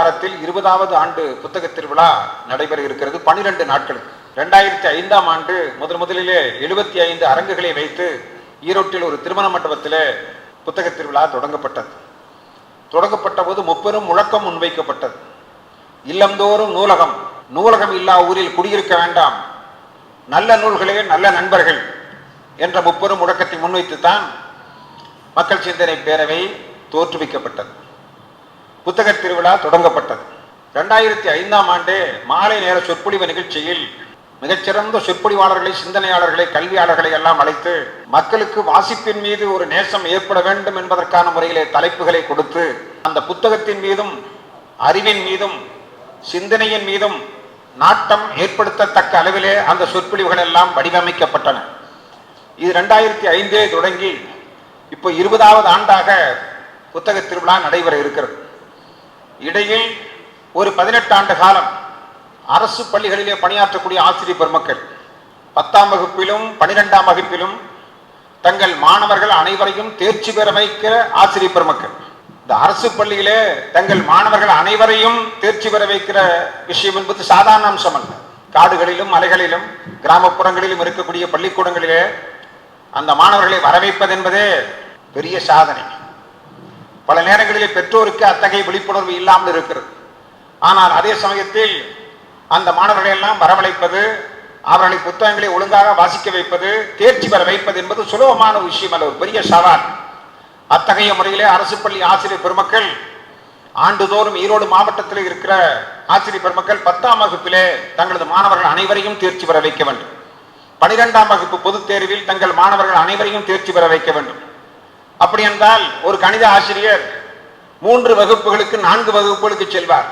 வாரத்தில் 20வது ஆண்டு புத்தக திருவிழா நடைபெற இருக்கிறது. 12 நாட்களுக்கு. 2005ஆம் ஆண்டு முதலிலே 75 அரங்குகளை வைத்து ஈரோட்டில் ஒரு திருமண மண்டபத்தில் புத்தக திருவிழா தொடங்கப்பட்டது. தொடங்கப்பட்ட போது முப்பெரும் முழக்கம் முன்வைக்கப்பட்டது. இல்லந்தோறும் நூலகம், நூலகம் இல்லா ஊரில் குடியிருக்க வேண்டாம், நல்ல நூல்களே நல்ல நண்பர்கள் என்ற முப்பெரும் முழக்கத்தை முன்வைத்துத்தான் மக்கள் சிந்தனை பேரவை தோற்றுவிக்கப்பட்டது. புத்தக திருவிழா தொடங்கப்பட்டது. 2005ஆம் ஆண்டு மாலை நேர சொற்பொழிவு நிகழ்ச்சியில் மிகச்சிறந்த சொற்பொழிவாளர்களை, சிந்தனையாளர்களை, கல்வியாளர்களை எல்லாம் அழைத்து மக்களுக்கு வாசிப்பின் மீது ஒரு நேசம் ஏற்பட வேண்டும் என்பதற்கான முறையிலே தலைப்புகளை கொடுத்து அந்த புத்தகத்தின் மீதும் அறிவின் மீதும் சிந்தனையின் மீதும் நாட்டம் ஏற்படுத்தத்தக்க அளவிலே அந்த சொற்பொழிவுகள் எல்லாம் வடிவமைக்கப்பட்டன. இது 2005 தொடங்கி இப்போ 20வது ஆண்டாக புத்தக திருவிழா நடைபெற இருக்கிறது. இடையில் ஒரு 18 ஆண்டு காலம் அரசு பள்ளிகளிலே பணியாற்றக்கூடிய ஆசிரியர் பெருமக்கள் 10ஆம் வகுப்பிலும் 12ஆம் வகுப்பிலும் தங்கள் மாணவர்கள் அனைவரையும் தேர்ச்சி பெற வைக்கிற ஆசிரியர் பெருமக்கள், இந்த அரசு பள்ளியிலே தங்கள் மாணவர்கள் அனைவரையும் தேர்ச்சி பெற வைக்கிற விஷயம் என்பது சாதாரண அம்சம் அல்ல. காடுகளிலும் மலைகளிலும் கிராமப்புறங்களிலும் இருக்கக்கூடிய பள்ளிக்கூடங்களிலே அந்த மாணவர்களை வரவேற்பது என்பதே பெரிய சாதனை. பல நேரங்களிலே பெற்றோருக்கு அத்தகைய விழிப்புணர்வு இல்லாமல் இருக்கிறது. ஆனால் அதே சமயத்தில் அந்த மாணவர்களை எல்லாம் வரவழைப்பது, அவர்களை புத்தகங்களை ஒழுங்காக வாசிக்க வைப்பது, தேர்ச்சி பெற வைப்பது என்பது சுலபமான விஷயம் அல்ல, ஒரு பெரிய சவால். அத்தகைய முறையிலே அரசு பள்ளி ஆசிரியர் பெருமக்கள் ஆண்டுதோறும் ஈரோடு மாவட்டத்தில் இருக்கிற ஆசிரியர் பெருமக்கள் 10ஆம் வகுப்பிலே தங்களது மாணவர்கள் அனைவரையும் தேர்ச்சி பெற வைக்க வேண்டும். 12ஆம் வகுப்பு பொதுத் தேர்வில் தங்கள் மாணவர்கள் அனைவரையும் தேர்ச்சி பெற வைக்க வேண்டும். அப்படி என்றால் ஒரு கணித ஆசிரியர் 3 வகுப்புகளுக்கு 4 வகுப்புகளுக்கு செல்வார்.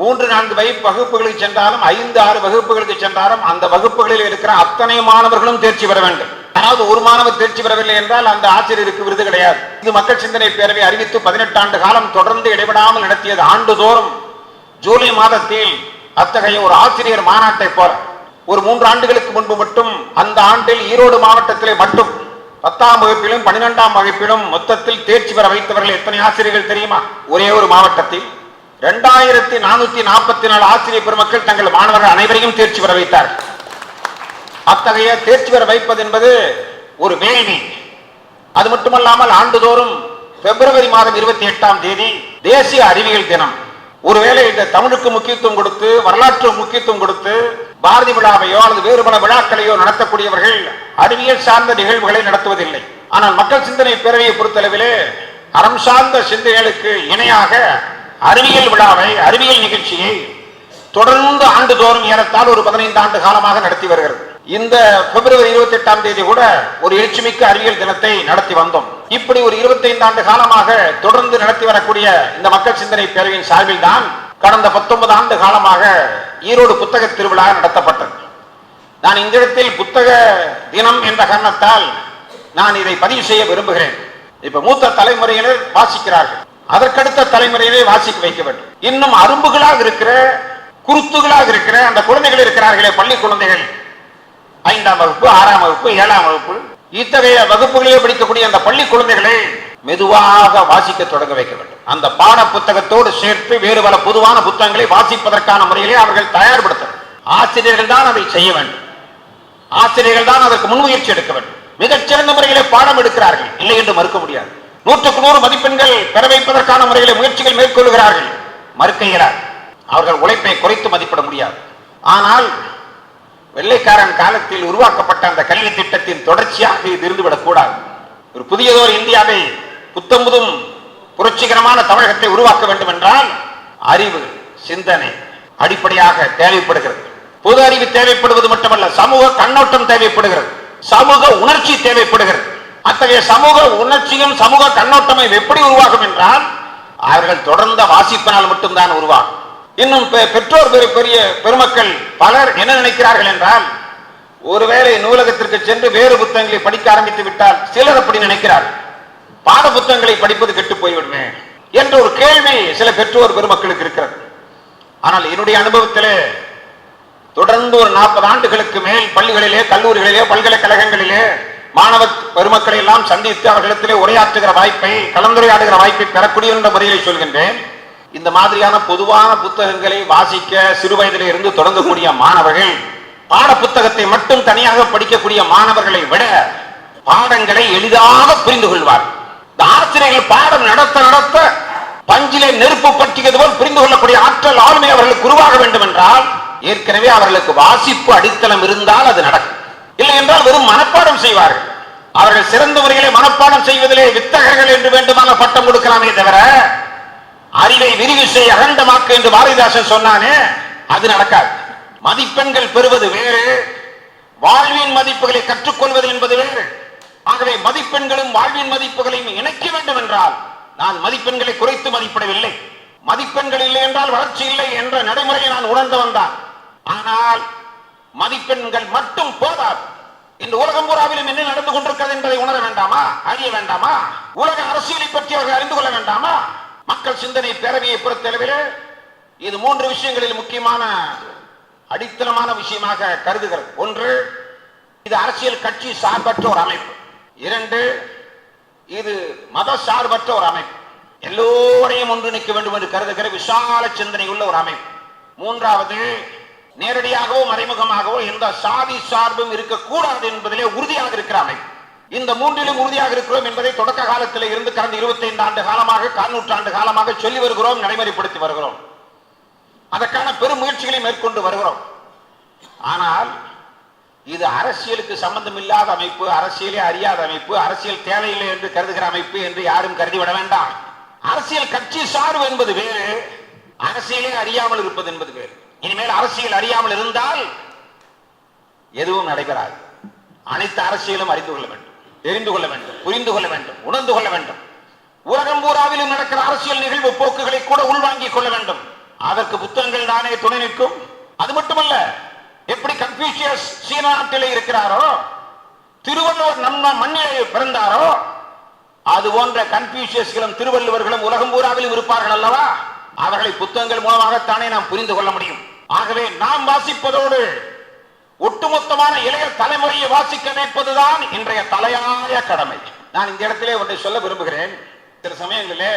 3-4 வகுப்புகளுக்கு சென்றாலும் 5-6 வகுப்புகளுக்கு சென்றாலும் அந்த வகுப்புகளில் இருக்கிற அத்தனை மாணவர்களும் தேர்ச்சி பெற வேண்டும். அதாவது ஒரு மாணவர் தேர்ச்சி பெறவில்லை என்றால் அந்த ஆசிரியருக்கு விருது கிடையாது. இது மக்கள் சிந்தனை பேரவை அறிவித்து 18 ஆண்டு காலம் தொடர்ந்து இடைவிடாமல் நடத்தியது. ஆண்டுதோறும் ஜூலை மாதத்தில் அத்தகைய ஒரு ஆசிரியர் மாநாட்டை போல ஒரு 3 ஆண்டுகளுக்கு முன்பு மட்டும் அந்த ஆண்டில் ஈரோடு மாவட்டத்திலே மட்டும் 10ஆம் வகுப்பிலும் 12ஆம் வகுப்பிலும் மொத்தத்தில் தேர்ச்சி பெற வைத்தவர்கள் எத்தனை ஆசிரியர்கள் தெரியுமா? ஒரே ஒரு மாவட்டத்தில் 2444 ஆசிரியர் பெருமக்கள் தங்கள் மாணவர்கள் அனைவரையும் தேர்ச்சி பெற வைத்தார்கள். அத்தகைய தேர்ச்சி பெற வைப்பது என்பது ஒரு வேள்வி. அது மட்டுமல்லாமல் ஆண்டுதோறும் பிப்ரவரி மாதம் 28ஆம் தேதி தேசிய அறிவியல் தினம். ஒருவேளை இந்த தமிழுக்கு முக்கியத்துவம் கொடுத்து, வரலாற்று முக்கியத்துவம் கொடுத்து பாரதி விழாவையோ அல்லது வேறு பல விழாக்களையோ நடத்தக்கூடியவர்கள் அறிவியல் சார்ந்த நிகழ்வுகளை நடத்துவதில்லை. ஆனால் மக்கள் சிந்தனை பேரவையை பொறுத்தளவிலே அறம் சார்ந்த சிந்தனைகளுக்கு இணையாக அறிவியல் விழாவை, அறிவியல் நிகழ்ச்சியை தொடர்ந்து ஆண்டுதோறும் ஏறத்தால் ஒரு 15 ஆண்டு காலமாக நடத்தி வருகிறது. இந்த பிப்ரவரி 28ஆம் தேதி கூட ஒரு எழுச்சிமிக்க அறிவியல் தினத்தை நடத்தி வந்தோம். இப்படி ஒரு 25 ஆண்டு காலமாக தொடர்ந்து நடத்தி வரக்கூடிய இந்த மக்கள் சிந்தனை பேரவையின் சார்பில் தான் கடந்த 19 ஆண்டு காலமாக ஈரோடு புத்தக திருவிழா நடத்தப்பட்டது. நான் இந்த இடத்தில் புத்தக தினம் என்ற காரணத்தால் நான் இதை பதிவு செய்ய விரும்புகிறேன். இப்ப மூத்த தலைமுறையினர் வாசிக்கிறார்கள், அதற்கடுத்த தலைமுறையிலே வாசிக்க வைக்க வேண்டும். இன்னும் அரும்புகளாக இருக்கிற, குருத்துகளாக இருக்கிற அந்த குழந்தைகள் இருக்கிறார்களே, பள்ளி குழந்தைகள், 5ஆம் வகுப்பு, 6ஆம் வகுப்பு, 7ஆம் வகுப்பு, இத்தகைய வகுப்புகளிலே படிக்கக்கூடிய அந்த பள்ளி குழந்தைகளை மெதுவாக வாசிக்க தொடங்க வைக்க வேண்டும். அந்த பாட புத்தகத்தோடு சேர்த்து வேறு பல பொதுவான புத்தகங்களை வாசிப்பதற்கான முறையிலே அவர்கள் தயார்படுத்த ஆசிரியர்கள் தான் அதை செய்ய வேண்டும். ஆசிரியர்கள் தான் அதற்கு முன்முயற்சி எடுக்க வேண்டும். மிகச்சிறந்த முறையிலே பாடம் எடுக்கிறார்கள், இல்லை என்று மறுக்க முடியாது. 100க்கு 100 மதிப்பெண்கள் பெற வைப்பதற்கான முறையிலே முயற்சிகள் மேற்கொள்கிறார்கள், மறுக்க இயலாது. அவர்கள் உழைப்பை குறைத்து மதிப்பிட முடியாது. ஆனால் வெள்ளைக்காரன் காலத்தில் உருவாக்கப்பட்ட அந்த கல்வி திட்டத்தின் தொடர்ச்சியாக இது இருந்துவிடக் கூடாது. ஒரு புதியதோர் இந்தியாவை, புத்தம்புதும் புரட்சிகரமான தமிழகத்தை உருவாக்க வேண்டும் என்றால் அறிவு, சிந்தனை அடிப்படையாக தேவைப்படுகிறது. பொது அறிவு தேவைப்படுவது மட்டுமல்ல, சமூக கண்ணோட்டம் தேவைப்படுகிறது, சமூக உணர்ச்சி தேவைப்படுகிறது. அத்தகைய சமூக உணர்ச்சியும் சமூக கண்ணோட்டமும் எப்படி உருவாகும் என்றால் அவர்கள் தொடர்ந்த வாசிப்பினால் மட்டும்தான் உருவாகும். இன்னும் பெற்றோர் பெரிய பெருமக்கள் பலர் என்ன நினைக்கிறார்கள் என்றால், ஒருவேளை நூலகத்திற்கு சென்று வேறு புத்தகங்களை படிக்க ஆரம்பித்து விட்டால் சிலர் அப்படி நினைக்கிறார்கள், பாட புத்தகங்களை படிப்பது கெட்டு போய்விடுமே என்ற ஒரு கேள்வி சில பெற்றோர் பெருமக்களுக்கு இருக்கிறது. ஆனால் என்னுடைய அனுபவத்திலே தொடர்ந்து ஒரு 40 ஆண்டுகளுக்கு மேல் பள்ளிகளிலே, கல்லூரிகளிலே, பல்கலைக்கழகங்களிலே மாணவ பெருமக்களை எல்லாம் சந்தித்து அவர்களிடத்திலே உரையாற்றுகிற வாய்ப்பை, கலந்துரையாடுகிற வாய்ப்பை பெறக்கூடிய என்ற முறையை சொல்கின்றேன். இந்த மாதிரியான பொதுவான புத்தகங்களை வாசிக்க சிறு வயதிலே இருந்து தொடங்கக்கூடிய மாணவர்கள் பாட புத்தகத்தை மட்டும் தனியாக படிக்கக்கூடிய மாணவர்களை விட பாடங்களை எளிதாக புரிந்து கொள்வார். இந்த ஆசிரியர்கள் பாடம் நடத்த நடத்த பஞ்சிலே நெருப்பு பற்றியது போல் புரிந்து கொள்ளக்கூடிய ஆற்றல் ஆளுமை அவர்களுக்கு உருவாக வேண்டும் என்றால் ஏற்கனவே அவர்களுக்கு வாசிப்பு அடித்தளம் இருந்தால் அது நடக்கும். இல்லை என்றால் வெறும் மனப்பாடம் செய்வார்கள். அவர்கள் சிறந்த முறையிலே மனப்பாடம் செய்வதிலே வித்தகர்கள் என்று வேண்டுமான பட்டம் கொடுக்கலாமே தவிர அறிவை விரிவு செய்ய அகண்டமாக்கு என்று பாரதிதாசன் சொன்னானே, அது நடக்காது. மதிப்பெண்கள் பெறுவது வேறு, வாழ்வின் மதிப்புகளை கற்றுக்கொள்வது என்பது வேறு. ஆகவே மதிப்பெண்களும் வாழ்வின் மதிப்புகளையும் இணைக்க வேண்டும் என்றால் நான் மதிப்பெண்களை குறைத்து மதிப்பிடவில்லை. மதிப்பெண்கள் இல்லை என்றால் வளர்ச்சி இல்லை என்ற நடைமுறையை நான் உணர்ந்தவன் தான். ஆனால் மதிப்பெண்கள் மட்டும் போதாது. இந்த உலகம் பூராவிலும் என்ன நடந்து கொண்டிருக்கிறது என்பதை உணர வேண்டாமா? அறிய வேண்டாமா? உலக அரசியலை பற்றி அவர்கள் அறிந்து கொள்ள வேண்டாமா? மக்கள் சிந்தனை பேரவையை பொறுத்தளவில் இது 3 விஷயங்களில் முக்கியமான அடித்தளமான விஷயமாக கருதுகிறது. 1, இது அரசியல் கட்சி சார்பற்ற ஒரு அமைப்பு. 2, இது மத சார்பற்ற ஒரு அமைப்பு, எல்லோரையும் ஒன்றிணைக்க வேண்டும் என்று கருதுகிற விசால சிந்தனை உள்ள ஒரு அமைப்பு. 3வது, நேரடியாகவோ மறைமுகமாகவோ எந்த சாதி சார்பும் இருக்கக்கூடாது என்பதிலே உறுதியாக இருக்கிற அமைப்பு. இந்த 3லும் உறுதியாக இருக்கிறோம் என்பதை தொடக்க காலத்தில் இருந்து கடந்த 25 ஆண்டு காலமாக, 400 ஆண்டு காலமாக சொல்லி வருகிறோம், நடைமுறைப்படுத்தி வருகிறோம். அதற்கான பெரும் முயற்சிகளை மேற்கொண்டு வருகிறோம். ஆனால் இது அரசியலுக்கு சம்பந்தம் இல்லாத அமைப்பு, அரசியலே அறியாத அமைப்பு, அரசியல் தேவையில்லை என்று கருதுகிற அமைப்பு என்று யாரும் கருதிவிட வேண்டாம். அரசியல் கட்சி சார்பு என்பது வேறு, அரசியலே அறியாமல் இருப்பது என்பது வேறு. இனிமேல் அரசியல் அறியாமல் இருந்தால் எதுவும் நடைபெறாது. அனைத்து அரசியலும் அறிந்து கொள்ள வேண்டும், தெரிந்து கொள்ள வேண்டும், புரிந்து கொள்ள வேண்டும், உணர்ந்து கொள்ள வேண்டும். உலகம் பூராவிலும் நடக்கிற அரசியல் நிகழ்வு போக்குகளை கூட உள்வாங்கிக் கொள்ள வேண்டும். அதற்கு புத்தகங்கள் தானே துணை நிற்கும். அது மட்டுமல்ல, எப்படி கன்ஃபூசியஸ் சீன நாட்டிலே இருக்கிறாரோ, திருவள்ளுவர் நம்ம மண்ணிலே பிறந்தாரோ, அது போன்ற கன்ஃபூசியஸ்களும் திருவள்ளுவர்களும் உலகம் பூராவிலும் இருப்பார்கள் அல்லவா? அவர்களை புத்தகங்கள் மூலமாகத்தானே நாம் புரிந்து கொள்ள முடியும். ஆகவே நாம் வாசிப்பதோடு ஒட்டுமொத்தமான இளைய தலைமுறையை வாசிக்க வைப்பதுதான் இன்றைய தலையாய கடமை. நான் இந்த இடத்திலே ஒன்றை சொல்ல விரும்புகிறேன். சில சமயங்களிலே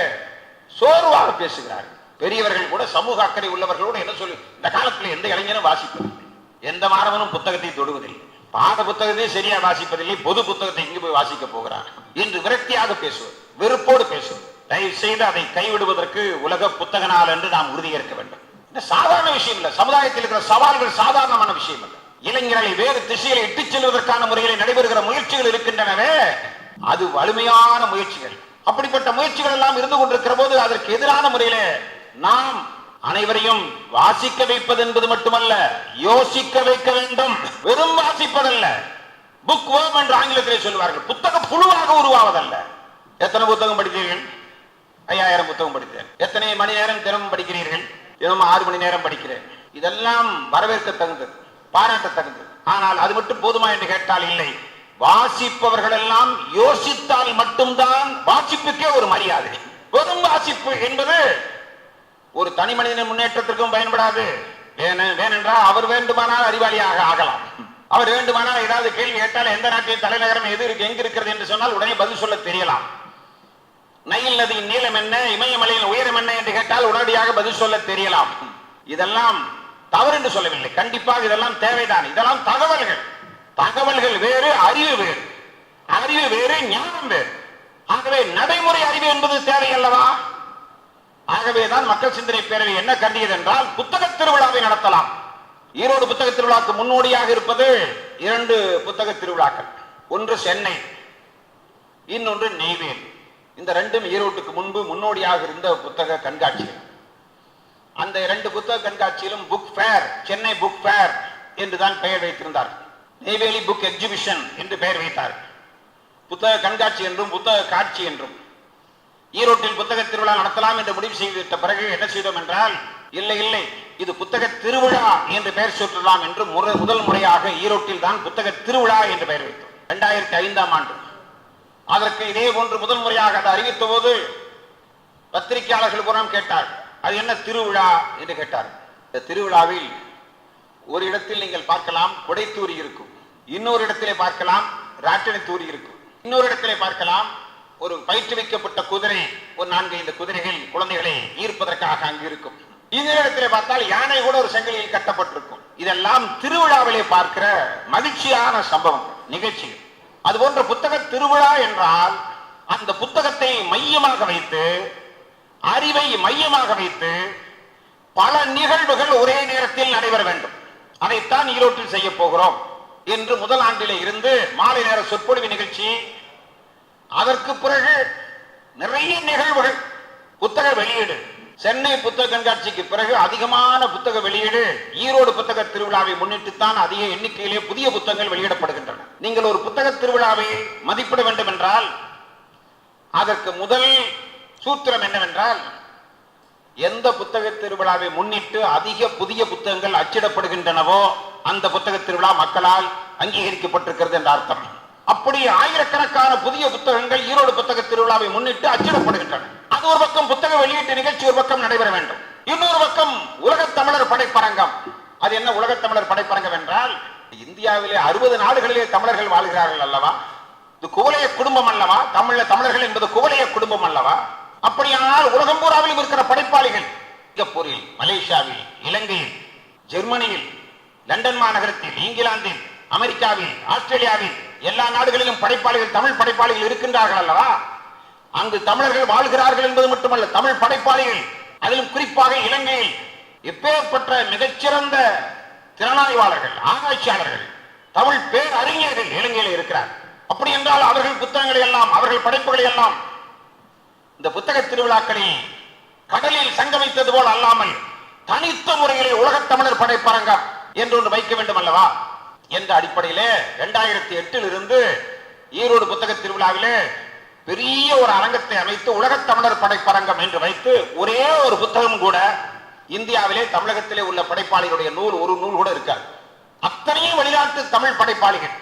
சோர்வாக பேசுகிறார் பெரியவர்கள் கூட, சமூக அக்கறை உள்ளவர்களோடு என்ன சொல்லி, இந்த காலத்தில் எந்த இளைஞனும் வாசிப்பதில்லை, எந்த மாணவனும் புத்தகத்தை தொடுவதில்லை, பாட புத்தகத்தை சரியா வாசிப்பதில்லை, பொது புத்தகத்தை இங்கு போய் வாசிக்க போகிறார் என்று விரக்தியாக பேசுவது, வெறுப்போடு பேசுவது. தயவு செய்து அதை கைவிடுவதற்கு உலக புத்தக நாள் என்று நாம் உறுதியேற்க வேண்டும். இந்த சாதாரண விஷயம் இல்லை. சமுதாயத்தில் இருக்கிற சவால்கள் சாதாரணமான விஷயம் இல்லை. இளைஞர்களை வேறு திசையில் இட்டுச் செல்வதற்கான முறையில் நடைபெறுகிற முயற்சிகள் இருக்கின்றனவே, அது வலிமையான முயற்சிகள். அப்படிப்பட்ட முயற்சிகள் எல்லாம் இருந்து கொண்டிருக்கிற போது அதற்கு எதிரான முறையிலே நாம் அனைவரையும் வாசிக்க வைப்பது என்பது மட்டுமல்ல, யோசிக்க வைக்க வேண்டும். வெறும் வாசிப்பதல்ல, புக் வேர்ம் என்று ஆங்கிலத்திலே சொல்வார்கள். புத்தக புழுவாக உருவாவதல்ல. எத்தனை புத்தகம் படித்தீர்கள்? 5000 புத்தகம் படித்தேன். எத்தனை மணி நேரம் தினமும் படிக்கிறீர்கள்? தினமும் 6 மணி நேரம் படிக்கிறேன். இதெல்லாம் வரவேற்க தகுந்தது, பாராட்ட தகுந்தது. ஆனால் அது மட்டும் போதுமா என்று கேட்டால் இல்லை. வாசிப்பவர்கள் எல்லாம் யோசித்தால் மட்டும்தான் வாசிப்புக்கே ஒரு மரியாதை. வெறும் வாசிப்பு என்பது ஒரு தனி மனிதனின் முன்னேற்றத்திற்கும் பயன்படாது. ஏனென்றால் அவர் வேண்டுமானால் அறிவாளியாக ஆகலாம், அவர் வேண்டுமானால் ஏதாவது கேள்வி கேட்டால் எந்த நாட்டின் தலைநகரம் எங்க இருக்கிறது என்று சொன்னால் உடனே பதில் சொல்ல தெரியலாம். நைல் நதியின் நீளம் என்ன, இமயமலையின் உயரம் என்ன என்று கேட்டால் உடனடியாக பதில் சொல்ல தெரியலாம். இதெல்லாம் தவறு என்று சொல்லவில்லை, கண்டிப்பாக இதெல்லாம் தேவைதான். இதெல்லாம் தகவல்கள். தகவல்கள் வேறு, அறிவு வேறு. அறிவு வேறு, ஞானம் வேறு. ஆகவே நடைமுறை அறிவு என்பது தேவை அல்லவா? ஆகவேதான் மக்கள் சிந்தனை பேரவை என்ன கருதியது என்றால், புத்தக திருவிழாவை நடத்தலாம். ஈரோடு புத்தக திருவிழாவுக்கு முன்னோடியாக இருப்பது 2 புத்தக திருவிழாக்கள். ஒன்று சென்னை, இன்னொன்று நெய்வேலி. இந்த 2ம் ஈரோட்டுக்கு முன்பு முன்னோடியாக இருந்த புத்தக கண்காட்சிகள். அந்த 2 புத்தக கண்காட்சியிலும் book fair, Chennai book fair என்றுதான் பெயர் வைத்திருந்தார். நெய்வேலி புக் எக்ஸிபிஷன் என்று பெயர் வைத்தார். புத்தக கண்காட்சி என்றும் புத்தக காட்சி என்றும். ஈரோட்டில் புத்தக திருவிழா நடத்தலாம் என்று முடிவு செய்துவிட்ட பிறகு என்ன செய்தோம் என்றால், இல்லை இல்லை, இது புத்தக திருவிழா என்று பெயர் சூட்டலாம் என்று முதல் முறையாக ஈரோட்டில் தான் புத்தக திருவிழா என்று பெயர் வைத்தோம். 2005ஆம் ஆண்டு. அதற்கு இதே போன்று முதல் முறையாக அதை அறிவித்த போது பத்திரிகையாளர்கள் புறம் கேட்டார், அது என்ன திருவிழா என்று கேட்டார். இந்த திருவிழாவில் ஒரு இடத்தில் நீங்கள் பார்க்கலாம் கொடைத்தூரி இருக்கும், இன்னொரு இடத்திலே பார்க்கலாம் ராட்டின தூரி இருக்கும், இன்னொரு இடத்திலே பார்க்கலாம் ஒரு பயிற்றுவிக்கப்பட்ட குதிரை, ஒரு 4-5 குதிரைகள் குழந்தைகளை ஈர்ப்பதற்காக அங்கு இருக்கும். இந்த இடத்தில் பார்த்தால் யானை கூட ஒரு சங்கிலியில் கட்டப்பட்டிருக்கும். இதெல்லாம் திருவிழாவிலே பார்க்கிற மகிழ்ச்சியான சம்பவம், நிகழ்ச்சிகள். அதுபோன்ற புத்தக திருவிழா என்றால் அந்த புத்தகத்தை மையமாக வைத்து, அறிவை மையமாக வைத்து பல நிகழ்வுகள் ஒரே நேரத்தில் நடைபெற வேண்டும். அதைத்தான் ஈரோட்டில் செய்ய போகிறோம் என்று முதல் ஆண்டிலே இருந்து மாலை நேர சொற்பொழிவு நிகழ்ச்சி, அதற்கு பிறகு நிறைய நிகழ்வுகள், புத்தக வெளியீடு. சென்னை புத்தக கண்காட்சிக்கு பிறகு அதிகமான புத்தக வெளியீடு ஈரோடு புத்தக திருவிழாவை முன்னிட்டுத்தான் அதிக எண்ணிக்கையிலே புதிய புத்தகங்கள் வெளியிடப்படுகின்றன. நீங்கள் ஒரு புத்தக திருவிழாவை மதிப்பிட வேண்டும் என்றால் அதற்கு முதல் சூத்திரம் என்னவென்றால், எந்த புத்தக திருவிழாவை முன்னிட்டு அதிக புதிய புத்தகங்கள் அச்சிடப்படுகின்றனவோ அந்த புத்தக திருவிழா மக்களால் அங்கீகரிக்கப்பட்டிருக்கிறது என்ற அர்த்தம். அப்படி ஆயிரக்கணக்கான புதிய புத்தகங்கள் ஈரோடு புத்தக திருவிழாவை முன்னிட்டு அச்சிடப்படுகின்றன. அது ஒரு பக்கம் புத்தக வெளியீட்டு நிகழ்ச்சி ஒரு பக்கம் நடைபெற வேண்டும். இன்னொரு பக்கம் உலகத் தமிழர் படைப்பரங்கம். அது என்ன உலகத் தமிழர் படைப்பரங்கம் என்றால், இந்தியாவிலே 60 நாடுகளிலே தமிழர்கள் வாழ்கிறார்கள் அல்லவா? இது குவளைய குடும்பம் அல்லவா? தமிழர்கள் என்பது குவளைய குடும்பம் அல்லவா? அப்படியானால் உலகம் பூராவிலும் இருக்கிற படைப்பாளிகள், சிங்கப்பூரில், மலேசியாவில், இலங்கையில், ஜெர்மனியில், லண்டன் மாநகரத்தில், இங்கிலாந்தில், அமெரிக்காவில், ஆஸ்திரேலியாவில், எல்லா நாடுகளிலும் படைப்பாளிகள், தமிழ் படைப்பாளிகள் இருக்கின்றார்கள் அல்லவா? அங்கு தமிழர்கள் வாழ்கிறார்கள் என்பது மட்டுமல்ல, தமிழ் படைப்பாளிகள், அதிலும் குறிப்பாக இலங்கையில் எப்பேற்பட்ட மிகச்சிறந்த திறனாய்வாளர்கள், ஆராய்ச்சியாளர்கள், தமிழ் பேரறிஞர்கள் இலங்கையில் இருக்கிறார். அப்படி என்றால் அவர்கள் புத்தகங்களை எல்லாம், அவர்கள் படைப்புகளை எல்லாம் இந்த புத்தக திருவிழாக்களில் கடலில் சங்கமித்தது போல் அல்லாமல் தனித்த முறையிலே உலகத் தமிழர் படைப்பரங்கம் என்று ஒன்று வைக்க வேண்டும் அல்லவா என்ற அடிப்படையிலே 2008 இருந்து ஈரோடு புத்தக திருவிழாவிலே பெரிய ஒரு அரங்கத்தை அமைத்து உலகத் தமிழர் படைப்பரங்கம் என்று வைத்து, ஒரே ஒரு புத்தகம் கூட இந்தியாவிலே தமிழகத்திலே உள்ள படைப்பாளிகளுடைய ஒரு நூல் கூட இருக்காது. அத்தனையும் வெளிநாட்டு தமிழ் படைப்பாளிகள்,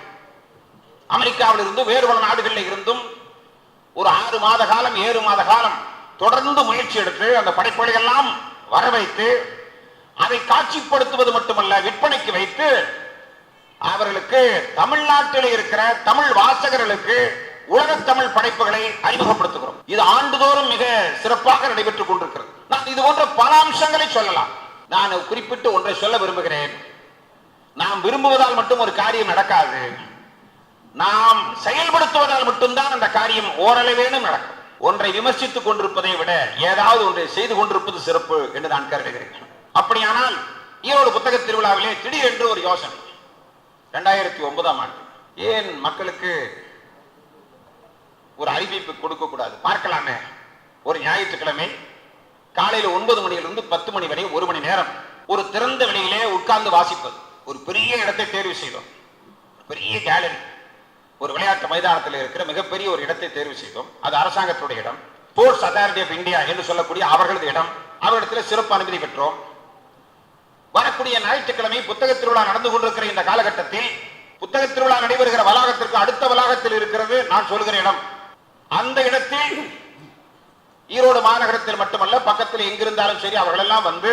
அமெரிக்காவில் இருந்து வேறு பல நாடுகளில் இருந்தும் ஒரு 6 மாத காலம் 7 மாத காலம் தொடர்ந்து முயற்சி எடுத்து அந்த படைப்புகளை எல்லாம் வர வைத்து அதை காட்சிப்படுத்துவது மட்டுமல்ல, விற்பனைக்கு வைத்து அவர்களுக்கு தமிழ்நாட்டில் இருக்கிற தமிழ் வாசகர்களுக்கு உலகத் தமிழ் படைப்புகளை அறிமுகப்படுத்துகிறோம். இது ஆண்டுதோறும் மிக சிறப்பாக நடைபெற்றுக் கொண்டிருக்கிறது. நான் இது போன்ற பல அம்சங்களை சொல்லலாம். நான் குறிப்பிட்டு ஒன்றை சொல்ல விரும்புகிறேன். நாம் விரும்புவதால் மட்டும் ஒரு காரியம் நடக்காது. நாம் செயல்படுத்துவதால் மட்டும்தான் அந்த காரியம் ஓரளவேனும் நடக்கும். ஒன்றை விமர்சித்துக் கொண்டிருப்பதை விட ஏதாவது ஒன்றை செய்து கொண்டிருப்பது சிறப்பு என்று நான் கருதுகிறேன். அப்படியானால் ஈரோடு புத்தக திருவிழாவிலே திடீரென்று ஒரு யோசனை, 2009ஆம் ஆண்டு ஏன் மக்களுக்கு ஒரு அறிவிப்பு கொடுக்க கூடாது, பார்க்கலாமே. ஒரு ஞாயிற்றுக்கிழமை காலையில் 9 மணியிலிருந்து 10 மணி வரை 1 மணி நேரம் ஒரு திறந்த வெளியிலே உட்கார்ந்து வாசிப்பது. ஒரு பெரிய இடத்தை தேர்வு செய்தோம், பெரிய கேலரி, ஒரு விளையாட்டு மைதானத்தில் இருக்கிற மிகப்பெரிய ஒரு இடத்தை தேர்வு செய்தோம். அது அரசாங்கத்துடைய இடம், ஸ்போர்ட்ஸ் அத்தாரிட்டி ஆஃப் இந்தியா என்று சொல்லக்கூடிய அவர்களது இடம். அவரிடத்தில் சிறப்பு அனுமதி பெற்றோம். வரக்கூடிய ஞாயிற்றுக்கிழமை புத்தக திருவிழா நடந்து கொண்டிருக்கிற இந்த காலகட்டத்தில் புத்தக திருவிழா நடைபெறுகிற வளாகத்திற்கு அடுத்த வளாகத்தில் இருக்கிறது நான் சொல்கிற இடம். அந்த இடத்தில் ஈரோடு மாநகரத்தில் மட்டுமல்ல, பக்கத்தில் எங்கிருந்தாலும் சரி, அவர்கள் எல்லாம் வந்து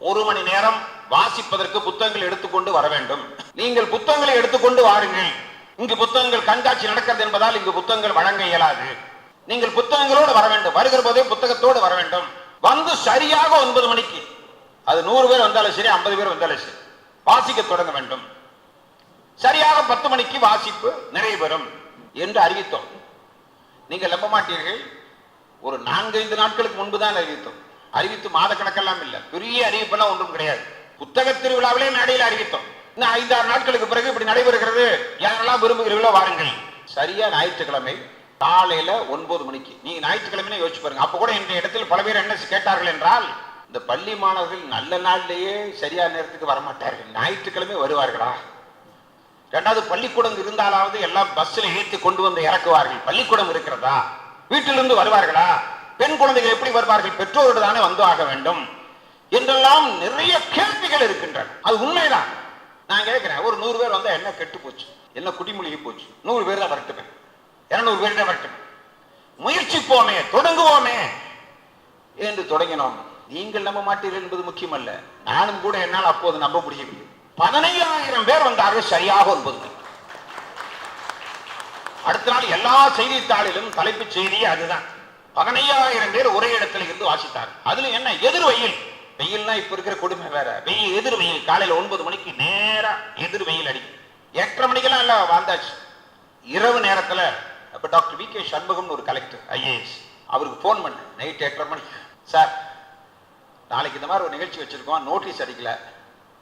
1 மணி நேரம் வாசிப்பதற்கு புத்தகங்கள் எடுத்துக்கொண்டு வர வேண்டும். நீங்கள் புத்தகங்களை எடுத்துக்கொண்டு வாருங்கள். இங்கு புத்தகங்கள் கண்காட்சி நடக்கிறது என்பதால் இங்கு புத்தகங்கள் வழங்க இயலாது. நீங்கள் புத்தகங்களோடு வர வேண்டும். வருகிற போதே புத்தகத்தோடு வர வேண்டும். வந்து சரியாக 9 மணிக்கு, அது 100 பேர் வந்தாலும் சரி, 50 பேர் வந்தாலும் சரி, வாசிக்க தொடங்க வேண்டும். சரியாக 10 மணிக்கு வாசிப்பு நிறைவு பெறும் என்று அறிவித்தோம். நீங்கள் நம்ப மாட்டீர்கள், ஒரு 4-5 நாட்களுக்கு முன்புதான் அறிவித்தோம். அறிவித்து மாத கணக்கெல்லாம் இல்லை, பெரிய அறிவிப்பெல்லாம் ஒன்றும் கிடையாது. புத்தக திருவிழாவிலே மேடையில் அறிவித்தோம். இன்னும் 5-6 நாட்களுக்கு பிறகு இப்படி நடைபெறுகிறது, யாரெல்லாம் விரும்புகிறீர்களோ வாருங்கள். சரியா ஞாயிற்றுக்கிழமை காலையில 9 மணிக்கு. நீங்க ஞாயிற்றுக்கிழமை யோசிச்சு பாருங்க. அப்ப கூட இந்த இடத்தில் பல பேர் என்ன கேட்டார்கள் என்றால், இந்த பள்ளி மாணவர்கள் நல்ல நாள்லேயே சரியான நேரத்துக்கு வரமாட்டார்கள், ஞாயிற்றுக்கிழமை வருவார்களா? இரண்டாவது, பள்ளிக்கூடம் இருந்தாலாவது எல்லாம் பஸ்ல ஏற்றி கொண்டு வந்து இறக்குவார்கள். பள்ளிக்கூடம் இருக்கிறதா? வீட்டிலிருந்து வருவார்களா? பெண் குழந்தைகள் எப்படி வருவார்கள்? பெற்றோரோடு தானே வந்து ஆக வேண்டும் என்றெல்லாம் நிறைய கேள்விகள் இருக்கின்றன. அது உண்மைதான். நான் கேட்கிறேன், ஒரு 100 பேர் வந்தா என்ன கெட்டு போச்சு, என்ன குடிமொழிகி போச்சு? 100 பேர் தான் வரட்டுமே, 200 பேர் தான் வரட்டுமே, முயற்சிப்போமே, தொடங்குவோமே என்று தொடங்கினோம். நீங்கள் நம்ப மாட்டீர்கள் என்பது முக்கியம் அல்ல, நானும் கூட என்னால் அப்போது நம்ப முடியவில்லை. 15,000 பேர் வந்தார்கள் சரியாக 9 மணி. அடுத்த நாள் எல்லா செய்தித்தாளிலும் தலைப்பு செய்தி அதுதான். 15,000 பேர் ஒரே இடத்துல இருந்து வாசித்தார். அதுல என்ன எதிர் வெயில், வெயில்னா இப்ப இருக்கிற கொடுமை வேற, வெயில் எதிர் வெயில். காலையில 9 மணிக்கு நேரா எதிர் வெயில் அடிக்கும். 8:30 மணிக்கெல்லாம் இல்ல வாழ்ந்தாச்சு. இரவு நேரத்துல அப்ப டாக்டர் வி.கே. சண்முகம் ஒரு கலெக்டர் IAS, அவருக்கு போன் பண்ண நைட் 8:30 மணிக்கு, சார் நாளைக்கு இந்த மாதிரி ஒரு நிகழ்ச்சி வச்சிருக்கோம், நோட்டீஸ் அடிக்கல,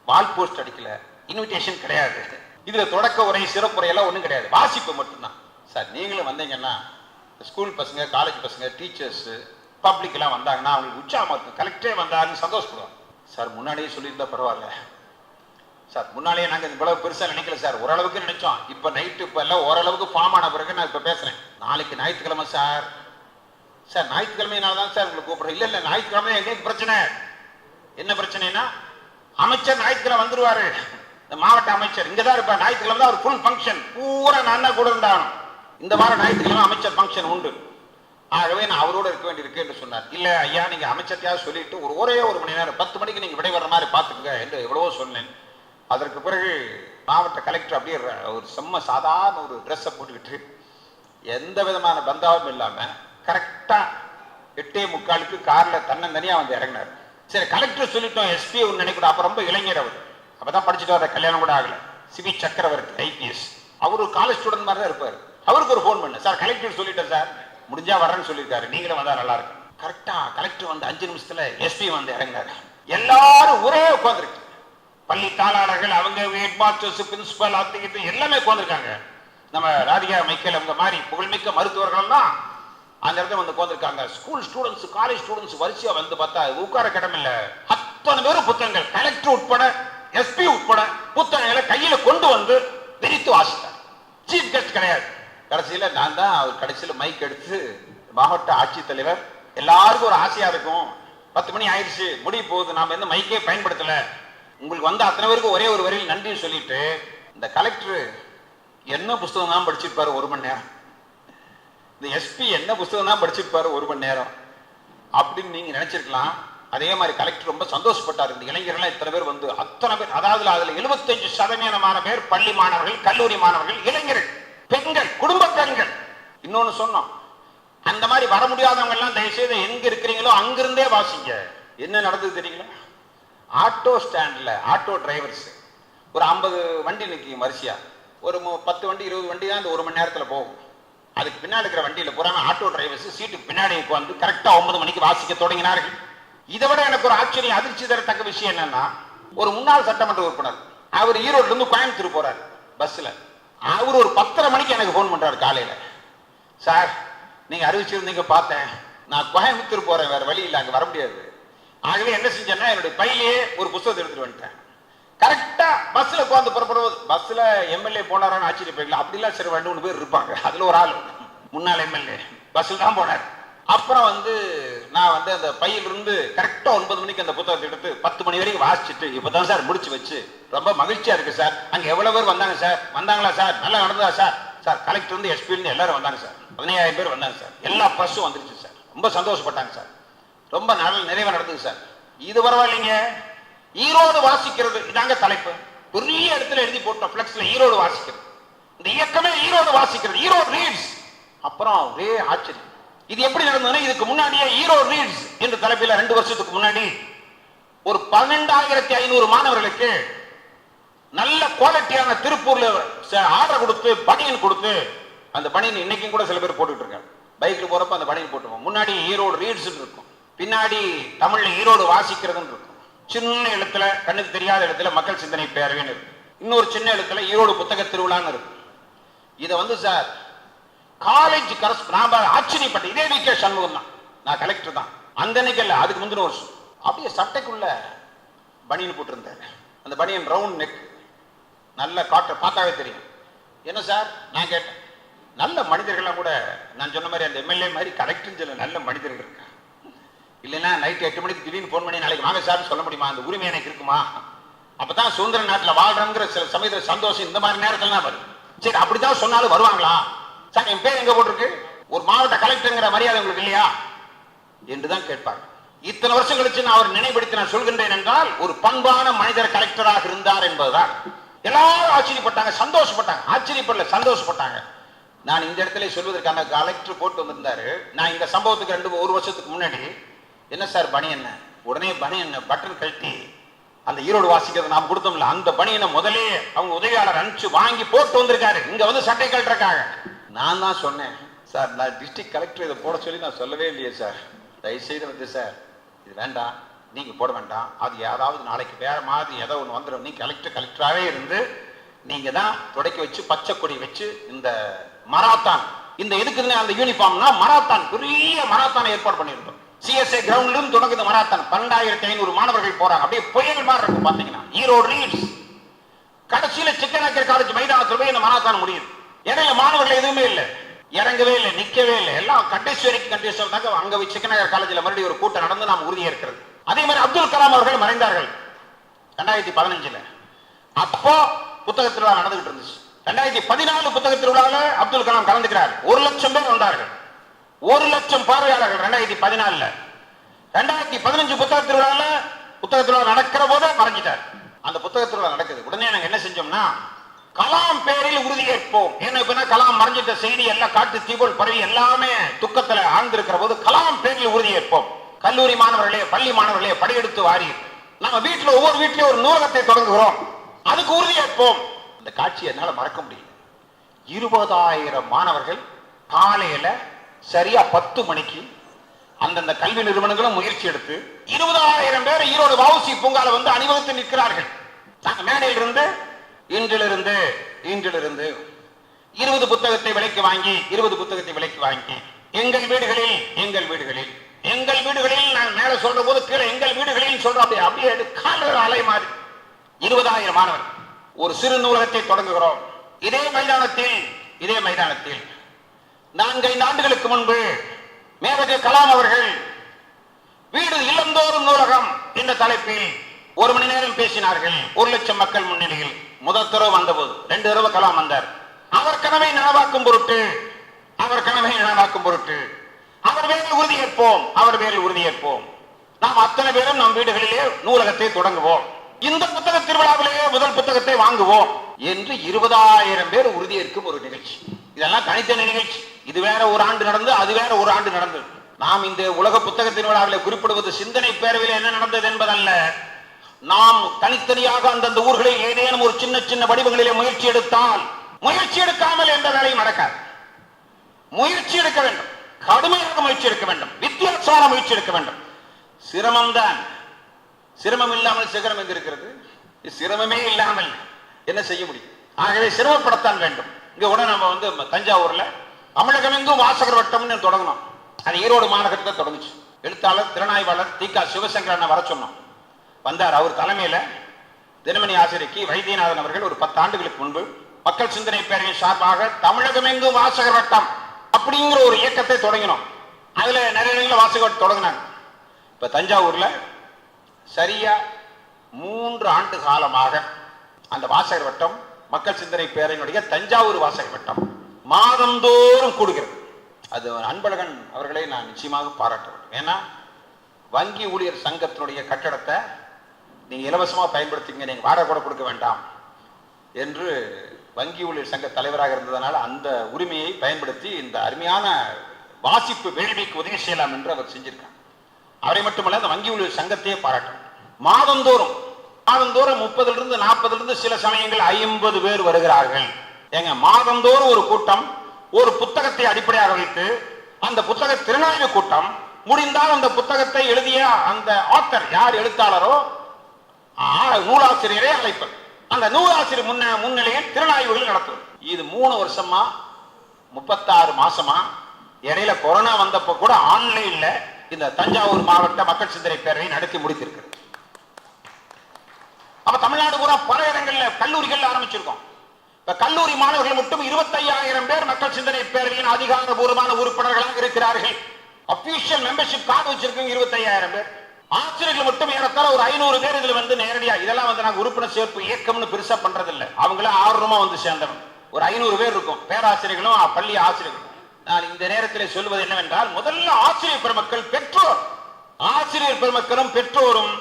வால் போஸ்ட் அடிக்கல, இன்விடேஷன் கிடையாது, இதுல தொடக்க உரை சிறப்புரை எல்லாம் ஒண்ணும் கிடையாது, வாசிப்பு மட்டும்தான். சார் நீங்களும் வந்தீங்கன்னா ஸ்கூல் பசங்க, காலேஜ் பசங்க, டீச்சர்ஸ், பப்ளிக் எல்லாம் வந்தாங்கன்னா அவங்களுக்கு உற்சாகமா இருக்கும், கலெக்டரே வந்தாருன்னு சந்தோஷப்படுவாங்க. சார் முன்னாடியே சொல்லியிருந்தா பரவாயில்ல சார், முன்னாலேயே நாங்க இவ்வளவு பெருசா நினைக்கல சார், ஓரளவுக்கு நினைச்சோம், இப்ப நைட்டு இப்ப எல்லாம் ஓரளவுக்கு ஃபார்ம் ஆன பிறகு நான் இப்ப பேசுறேன். நாளைக்கு ஞாயிற்றுக்கிழமை சார். சார் ஞாயிற்றுக்கிழமையினால்தான் சார் உங்களுக்கு கூப்பிடுறேன். இல்ல இல்ல ஞாயிற்றுக்கிழமை எங்களுக்கு பிரச்சனை. என்ன பிரச்சனைனா அமைச்சர் ஞாயிற்றுக்கிழமை வந்துருவாரு, இந்த மாவட்ட அமைச்சர் இங்கதான் இருப்பார், ஞாயிற்றுக்கிழமை தான் ஒரு ஃபுல் ஃபங்க்ஷன், பூரா நான் தான் கூட இருந்தாகணும். இந்த வாரம் ஞாயிற்றுக்கிழமை அமைச்சர் ஃபங்க்ஷன் உண்டு, ஆகவே நான் அவரோட இருக்க வேண்டியிருக்கு என்று சொன்னார். இல்ல ஐயா நீங்க அமைச்சர்த்தையாவது சொல்லிட்டு ஒரே ஒரு மணி நேரம் 10 மணிக்கு நீங்க விடைபெற மாதிரி பாத்துக்கங்க என்று எவ்வளவோ சொன்னேன். அதற்கு பிறகு மாவட்ட கலெக்டர் அப்படியே ஒரு செம்ம சாதாரண ஒரு ட்ரெஸ்ஸை போட்டுக்கிட்டு எந்த விதமான பந்தாவும் இல்லாம கரெக்டா 8:45 கார்ல தன்னந்தனியா வந்து இறங்கினார். சரி கலெக்டர் சொல்லிட்டோம், எஸ்பி நினைக்கூட, அப்ப ரொம்ப இளைஞர் அவர், அப்பதான் படிச்சுட்டு வர, கல்யாணம் கூட ஆகல, சிவி சக்கரவர்த்தி IPS, அவரு காலேஜ் ஸ்டூடெண்ட் மாதிரி தான் இருப்பாரு. அவருக்கு ஒரு போன் பண்ண, சார் கலெக்டர் சொல்லிட்டேன் சார், முடிஞ்சா வரேன்னு சொல்லியிருக்காரு, நீங்களும் வந்தா நல்லா இருக்கும். கரெக்டா கலெக்டர் வந்து 5 நிமிஷத்துல எஸ்பி வந்து இறங்கினாரு. எல்லாரும் ஒரே உட்காந்துருக்கு, பள்ளி தாளாளர்கள், அவங்க ஹெட் மாஸ்டர்ஸ், பிரின்சிபல், ஆத்திகிட்டு எல்லாமே உட்காந்துருக்காங்க. நம்ம ராதிகா மைக்கேல் அவங்க மாதிரி புகழ்மிக்க மருத்துவர்கள் தான் அந்த இடத்துல வந்து உட்காந்துருக்காங்க. ஸ்கூல் ஸ்டூடெண்ட்ஸ், காலேஜ் ஸ்டூடெண்ட்ஸ் வரிசையா வந்து பார்த்தா உட்கார கிடம் இல்ல, அத்தனை பேரும் புத்தகங்கள், கலெக்டர் உட்பட எஸ்பி உட்பட புத்தகங்களை கையில கொண்டு வந்து விரித்து வாசித்தார். சீஃப் கெஸ்ட் கிடையாது. கடைசியில நான் தான் அவர் கடைசியில மைக் எடுத்து, மாவட்ட ஆட்சித்தலைவர், எல்லாருக்கும் ஒரு ஆசையா இருக்கும், 10 மணி ஆயிடுச்சு, முடிய போகுது, நாம எந்த மைக்கே பயன்படுத்தல, உங்களுக்கு வந்து அத்தனை பேருக்கு ஒரே ஒரு வரையில் நன்றி சொல்லிட்டு, இந்த கலெக்டர் என்ன புஸ்தகம் தான் படிச்சிருப்பாரு 1 மணி நேரம், இந்த எஸ்பி என்ன புஸ்தகம் தான் படிச்சிருப்பாரு 1 மணி நேரம் அப்படின்னு நீங்க நினைச்சிருக்கலாம். அதே மாதிரி கலெக்டர் ரொம்ப சந்தோஷப்பட்டார். இந்த இளைஞர்கள் இத்தனை பேர் வந்து, அத்தனை பேர், அதாவது அதுல 75% பேர் பள்ளி மாணவர்கள், கல்லூரி மாணவர்கள், இளைஞர்கள், பெண்கள், குடும்ப பெண்கள். இன்னொன்னு சொன்னோம், அந்த மாதிரி வர முடியாதவங்க எல்லாம் தயவுசெய்து எங்க இருக்கிறீங்களோ அங்கிருந்தே வாசிங்க. என்ன நடந்தது தெரியுங்களா? ஆட்டோ ஸ்டாண்ட்ல ஆட்டோ டிரைவர்ஸ் ஒரு 50 வண்டி நிற்கும் வரிசையா, ஒரு 10 வண்டி 20 வண்டி தான் இந்த 1 மணி நேரத்துல போகும். அதுக்கு பின்னாடி இருக்கிற வண்டியில பூரா ஆட்டோ டிரைவர்ஸ் சீட்டுக்கு பின்னாடி வந்து கரெக்டா 9 மணிக்கு வாசிக்க தொடங்கினார்கள். இதை விட எனக்கு ஒரு ஆச்சரியம், அதிர்ச்சி தரத்தக்க விஷயம் என்னன்னா, ஒரு முன்னாள் சட்டமன்ற உறுப்பினர், அவர் ஈரோட்ல இருந்து கோயம்புத்தூர் போறாரு பஸ்ல, அவர் ஒரு 10:30 மணிக்கு எனக்கு போன் பண்றாரு காலையில, சார் நீங்க அறிவிச்சிருந்தீங்க பார்த்தேன், நான் கோயம்புத்தூர் போறேன், வேற வழி இல்லை, அங்க வர முடியாது, ஆகவே என்ன செஞ்சேன்னா என்னுடைய பையிலேயே ஒரு புத்தகத்தை எடுத்துட்டு வந்துட்டேன். கரெக்டா பஸ்ல உட்காந்து புறப்படுவது, பஸ்ல எம்எல்ஏ போனாரான்னு ஆச்சரியப்படல, அப்படிலாம் சரி 2-3 பேர் இருப்பாங்க, அதுல ஒரு ஆள் முன்னாள் எம்எல்ஏ பஸ்ல தான் போனார். அப்புறம் வந்து நான் வந்து அந்த பையிலிருந்து கரெக்டா 9 மணிக்கு அந்த புத்தகத்தை எடுத்து 10 மணி வரைக்கும் வாசிச்சுட்டு, இப்பதான் சார் முடிச்சு வச்சு, ரொம்ப மகிழ்ச்சியா இருக்கு சார், அங்க எவ்வளவு பேர் வந்தாங்க சார், வந்தாங்களா சார், நல்லா நடந்ததா சார், சார் கலெக்டர் இருந்து எஸ்பி இருந்து எல்லாரும் வந்தாங்க சார், 15,000 பேர் வந்தாங்க சார், எல்லா பிரஸும் வந்துருச்சு சார், ரொம்ப சந்தோஷப்பட்டாங்க சார், ரொம்ப நிறைவா நடந்தது சார். இது பரவாயில்லைங்க, ஈரோடு வாசிக்கிறது இதாங்க தலைப்பு, பெரிய இடத்துல எழுதி போட்ட பிளக்ஸ்ல ஈரோடு வாசிக்கிறது, இந்த இயக்கமே ஈரோடு வாசிக்கிறது, ஈரோடு ரீட்ஸ். அப்புறம் ஒரே ஆச்சரியம், இது எப்படி நடந்ததுன்னா, இதுக்கு முன்னாடியே ஈரோடு ரீட்ஸ் என்ற தலைப்பில் 2 வருஷத்துக்கு முன்னாடி ஒரு 12,500 மாணவர்களுக்கு நல்ல குவாலிட்டியான திருப்பூர்ல ஆர்டர் கொடுத்து பனியன் கொடுத்து, அந்த பனியன் இன்னைக்கும் கூட சில பேர் போட்டுட்டு இருக்காங்க, பைக்ல போறப்ப அந்த பனியன் போட்டுவோம், முன்னாடி ஈரோடு ரீட்ஸ் இருக்கும், பின்னாடி தமிழ்ல ஈரோடு வாசிக்கிறதுன்னு இருக்கும், சின்ன எழுத்துல கண்ணுக்கு தெரியாத இடத்துல மக்கள் சிந்தனை பேரவைன்னு இருக்கு, இன்னொரு சின்ன எழுத்துல ஈரோடு புத்தக திருவிழான்னு இருக்கு. இதை வந்து சார் காலேஜ் நான் ஆச்சரியப்பட்ட, இதே வி.கே. சண்முகம் தான், நான் கலெக்டர் தான் அந்த அன்னைக்கு இல்ல, அதுக்கு முந்தின வருஷம், அப்படியே சட்டைக்குள்ள பனியன் போட்டிருந்தாரு, அந்த பனியன் ரவுண்ட் நெக், நல்ல காற்று பார்த்தாவே தெரியும். என்ன சார் நான் கேட்டேன், நல்ல மனிதர்கள்லாம் கூட நான் சொன்ன மாதிரி அந்த எம்எல்ஏ மாதிரி கலெக்டர் சொல்ல நல்ல மனிதர்கள் இருக்கா, இல்லைன்னா நைட் 8 மணிக்கு திடீர்னு போன் பண்ணி நாளைக்கு வாங்க சார் சொல்ல முடியுமா, அந்த உரிமை எனக்கு இருக்குமா, அப்பதான் சுதந்திர நாட்டில் வாழ்றங்கிற சில சமயத்தில் சந்தோஷம் இந்த மாதிரி நேரத்துல வருது. சரி அப்படித்தான் சொன்னாலும் வருவாங்களா சார், என் பேர் எங்க போட்டிருக்கு, ஒரு மாவட்ட கலெக்டர்ங்கிற மரியாதை உங்களுக்கு இல்லையா என்றுதான் கேட்பாங்க. இத்தனை வருஷம் கழிச்சு நான் அவர் நினைவுபடுத்தி நான் சொல்கின்றேன் என்றால், ஒரு பண்பான மனிதர் கலெக்டராக இருந்தார் என்பதுதான். எல்லாரும் ஆச்சரியப்பட்டாங்க, சந்தோஷப்பட்டாங்க, ஆச்சரியப்படல சந்தோஷப்பட்டாங்க. நான் இந்த இடத்துல சொல்வதற்கான கலெக்டர் போட்டு வந்திருந்தாரு. நான் இந்த சம்பவத்துக்கு ஒரு வருஷத்துக்கு முன்னாடி என்ன சார் பணி என்ன, உடனே பணி என்ன பட்டன் கழட்டி அந்த ஈரோடு வாசிக்கிறது நாம் கொடுத்தோம்ல, அந்த பணியனை முதலே அவங்க உதவியாளர் அனுப்பிச்சு வாங்கி போட்டு வந்திருக்காரு. இங்க வந்து சட்டை கழட்டுறக்காக நான் தான் சொன்னேன், சார் நான் டிஸ்ட்ரிக்ட் கலெக்டர் இதை போட சொல்லி நான் சொல்லவே இல்லையே சார், தயவுசெய்து வந்து சார் இது வேண்டாம், நீங்க போட வேண்டாம், அது ஏதாவது நாளைக்கு வேற மாதிரி ஏதோ ஒன்று வந்துடும், நீ கலெக்டராகவே இருந்து நீங்க தான் தொடக்கி வச்சு பச்சை கொடி வச்சு இந்த மராத்தான், இந்த எதுக்குன்னு அந்த யூனிஃபார்ம்னா மராத்தான், பெரிய மராத்தானை ஏற்பாடு பண்ணியிருந்தோம். சிஎஸ்ஏ கிரவுண்டிலும் தொடங்குது மராத்தான். 12,500 மாணவர்கள் போறாங்க. அப்படியே புயல் மாதிரி இருக்கும் பாத்தீங்கன்னா. ஈரோடு ரீட்ஸ் கடைசியில சிக்கனாக்கர் காலேஜ் மைதானத்தில் போய் இந்த மராத்தான் முடியுது. இடையில மாணவர்கள் எதுவுமே இல்லை, இறங்கவே இல்லை, நிக்கவே இல்லை, எல்லாம் கண்டேஸ்வரி தாங்க. அங்க சிக்கனாக்கர் காலேஜில் மறுபடியும் ஒரு கூட்டம் நடந்து நாம் உறுதியா இருக்கிறது. அதே மாதிரி அப்துல் கலாம் அவர்கள் மறைந்தார்கள் 2015. அப்போ புத்தக திருவிழா நடந்துகிட்டு இருந்துச்சு. 2014 புத்தக திருவிழாவில் அப்துல் கலாம் கலந்துக்கிறார். 1 லட்சம் பேர் வந்தார்கள், 1 லட்சம் பார்வையாளர்கள் 2014. 2015 புத்தக திருவிழா நடக்கிற போது மறைஞ்சிட்டார். அந்த புத்தக திருவிழா நடக்குது. உடனே நாங்க என்ன செஞ்சோம்னா, கலாம் பேரில் உறுதியேற்போம். ஏன்னா கலாம் மறைஞ்சிட்ட செய்தி எல்லாம் காட்டு தீபோல் பரவி எல்லாமே துக்கத்துல ஆழ்ந்திருக்கிற போது கலாம் பேரில் உறுதியேற்போம். கல்லூரி மாணவர்களே, பள்ளி மாணவர்களே, படையெடுத்து வாரி நம்ம வீட்டுல ஒவ்வொரு வீட்லயும் ஒரு நூலகத்தை தொடங்குகிறோம், அதுக்கு உறுதியேற்போம். இந்த காட்சியை என்னால மறக்க முடியும். 20,000 மாணவர்கள் காலையில சரியா 10 மணிக்கு அந்தந்த கல்வி நிறுவனங்களும் முயற்சி எடுத்து 20,000 பேர் ஈரோடு வஉசி பூங்கால வந்து அணிவகுத்து நிற்கிறார்கள். மேடையில் இருந்து இன்றிலிருந்து 20 புத்தகத்தை விலைக்கு வாங்கி எங்கள் வீடுகளில் நான் மேல சொல்ற போது கீழே எங்கள் வீடுகளில் சொல்ற அப்படியே காலர் அலை மாதிரி 20,000 மாணவர்கள் ஒரு சிறு நூலகத்தை தொடங்குகிறோம். இதே மைதானத்தில் 4-5 ஆண்டுகளுக்கு முன்பு மேதகு கலாம் அவர்கள் வீடு இல்லந்தோறும் நூலகம் என்ற தலைப்பில் 1 மணி நேரம் பேசினார்கள். 1 லட்சம் மக்கள் முன்னிலையில். முதல் தடவை வந்தபோது 2 தடவை கலாம் வந்தார். அவர் கனவை நனவாக்கும் பொருட்டு அவர் பேரில் உறுதியேற்போம். நாம் அத்தனை பேரும் நம் வீடுகளிலே நூலகத்தை தொடங்குவோம், இந்த புத்தக திருவிழாவிலேயே முதல் புத்தகத்தை வாங்குவோம் என்று 20,000 பேர் உறுதியேற்கும் ஒரு நிகழ்ச்சி. இதெல்லாம் தனித்தனி நிகழ்ச்சி. இது வேற ஒரு ஆண்டு நடந்து, அது வேற ஒரு ஆண்டு நடந்தது. நாம் இந்த உலக புத்தக திருவிழாவில் குறிப்பிடுவது சிந்தனை பேரவையில் என்ன நடந்தது என்பதல்ல. நாம் தனித்தனியாக அந்தந்த ஊர்களில் ஏதேனும் ஒரு சின்ன சின்ன வடிவங்களிலே முயற்சி எடுத்தால், முயற்சி எடுக்காமல் எந்த வேலையும் நடக்காது. முயற்சி எடுக்க வேண்டும், கடுமையாக முயற்சி எடுக்க வேண்டும், வித்தியாசமான முயற்சி எடுக்க வேண்டும். சிரமம்தான். சிரமம் இல்லாமல் சிகரம் எங்க இருக்கிறது? சிரமமே இல்லாமல் என்ன செய்ய முடியும்? ஆகவே சிரமப்படத்தான் வேண்டும். இங்க கூட நம்ம வந்து தஞ்சாவூர்ல தமிழகமெங்கும் வாசகர் வட்டம்னு தொடங்கணும். அது ஈரோடு மாநகரத்தில் தொடங்குச்சு. எழுத்தாளர் திறனாய்வாளர் தி.க. சிவசங்கரன் வர சொன்னோம். வந்தார். அவர் தலைமையில தினமணி ஆசிரியர் வைத்தியநாதன் அவர்கள் ஒரு 10 ஆண்டுகளுக்கு முன்பு மக்கள் சிந்தனை பேரவையின் சார்பாக தமிழகமெங்கும் வாசகர் வட்டம் அப்படிங்கிற ஒரு இயக்கத்தை தொடங்கினோம். அதுல நிறைய இடங்களில் வாசகர் வட்டம் தொடங்கினாங்க. இப்ப தஞ்சாவூர்ல சரியா 3 ஆண்டு காலமாக அந்த வாசகர் வட்டம், மக்கள் சிந்தனை பேரவையினுடைய தஞ்சாவூர் வாசகர் வட்டம் மாதந்தோறும் கூடுகிறது. அது அன்பழகன் அவர்களை நான் நிச்சயமாக பாராட்ட வேண்டும். ஏன்னா வங்கி ஊழியர் சங்கத்தினுடைய கட்டடத்தை நீங்க இலவசமா பயன்படுத்திங்க, நீங்க வாடகை கூட கொடுக்க வேண்டாம் என்று வங்கி ஊழியர் சங்க தலைவராக இருந்ததனால அந்த உரிமையை பயன்படுத்தி இந்த அருமையான வாசிப்பு வேள்விக்கு உதவி செய்யலாம் என்று அவர் செஞ்சிருக்கார். அவரை மட்டுமல்ல, அந்த வங்கி ஊழியர் சங்கத்தையே பாராட்டும். மாதந்தோறும் 30 40 சில சமயங்கள் 50 பேர் வருகிறார்கள். எங்க மாதந்தோறும் ஒரு கூட்டம், ஒரு புத்தகத்தை அடிப்படையாக வைத்து அந்த புத்தக திறனாய்வு கூட்டம் முடிந்தால் அந்த புத்தகத்தை எழுதிய அந்த ஆத்தர் யார் எழுத்தாளரோ நூலாசிரியரை அழைப்பது, அந்த நூலாசிரியர் முன்னிலையில் திறனாய்வுகள் நடத்துவது. இது 3 வருஷமா 36 மாசமா. இடையில கொரோனா வந்தப்போ கூட ஆன்லைன்ல இந்த தஞ்சாவூர் மாவட்ட மக்கள் சிந்தனை பேரவை நடத்தி முடித்திருக்கிறது. அப்ப தமிழ்நாடு பூரா பல இடங்கள்ல கல்லூரிகள் ஆரம்பிச்சிருக்கோம். இப்ப கல்லூரி மாணவர்கள் மட்டும் 25,000 பேர் மக்கள் சிந்தனை பேரவையின் அதிகாரபூர்வமான உறுப்பினர்களாக இருக்கிறார்கள். அபிஷியல் மெம்பர்ஷிப் கார்டு வச்சிருக்கோம் 25,000 பேர். ஆசிரியர்கள் மட்டும் ஏறத்தாழ ஒரு 500 பேர் இதுல வந்து நேரடியா, இதெல்லாம் வந்து நாங்க உறுப்பினர் சேர்ப்பு இயக்கம்னு பெருசா பண்றது இல்ல, அவங்கள ஆர்வமா வந்து சேர்ந்தவங்க ஒரு 500 பேர் இருக்கும், பேராசிரியர்களும் பள்ளி ஆசிரியர்களும். நான் இந்த நேரத்தில் சொல்வது என்னவென்றால், முதல்ல ஆசிரியர் பெருமக்கள், பெற்றோர், ஆசிரியர் பெருமக்களும் பெற்றோரும்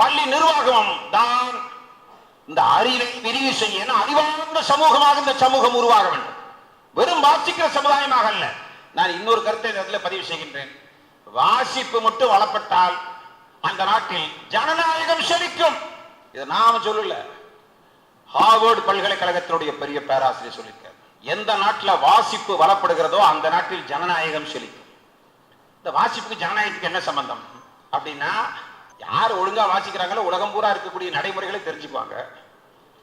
பள்ளி நிர்வாகமும் தான் இந்த அறிவை விரிவு செய்ய, அறிவார்ந்த சமூகமாக இந்த சமூகம் உருவாக வேண்டும். வெறும் வாசிக்கிற சமுதாயமாக அல்ல. நான் இன்னொரு கருத்தை இந்த இடத்துல பதிவு செய்கின்றேன். வாசிப்பு மட்டும் வளப்பட்டால் அந்த நாட்டில் ஜனநாயகம் செழிக்கும். இதை நாம சொல்லல, ஹார்வர்ட் பல்கலைக்கழகத்தினுடைய பெரிய பேராசிரியர் சொல்லியிருக்கார். எந்த நாட்டில் வாசிப்பு வளப்படுகிறதோ அந்த நாட்டில் ஜனநாயகம் செழிக்கும். இந்த வாசிப்புக்கு ஜனநாயகத்துக்கு என்ன சம்பந்தம் அப்படின்னா, யார் ஒழுங்கா வாசிக்கிறாங்களோ உலகம் பூரா இருக்கக்கூடிய நடைமுறைகளை தெரிஞ்சுக்குவாங்க,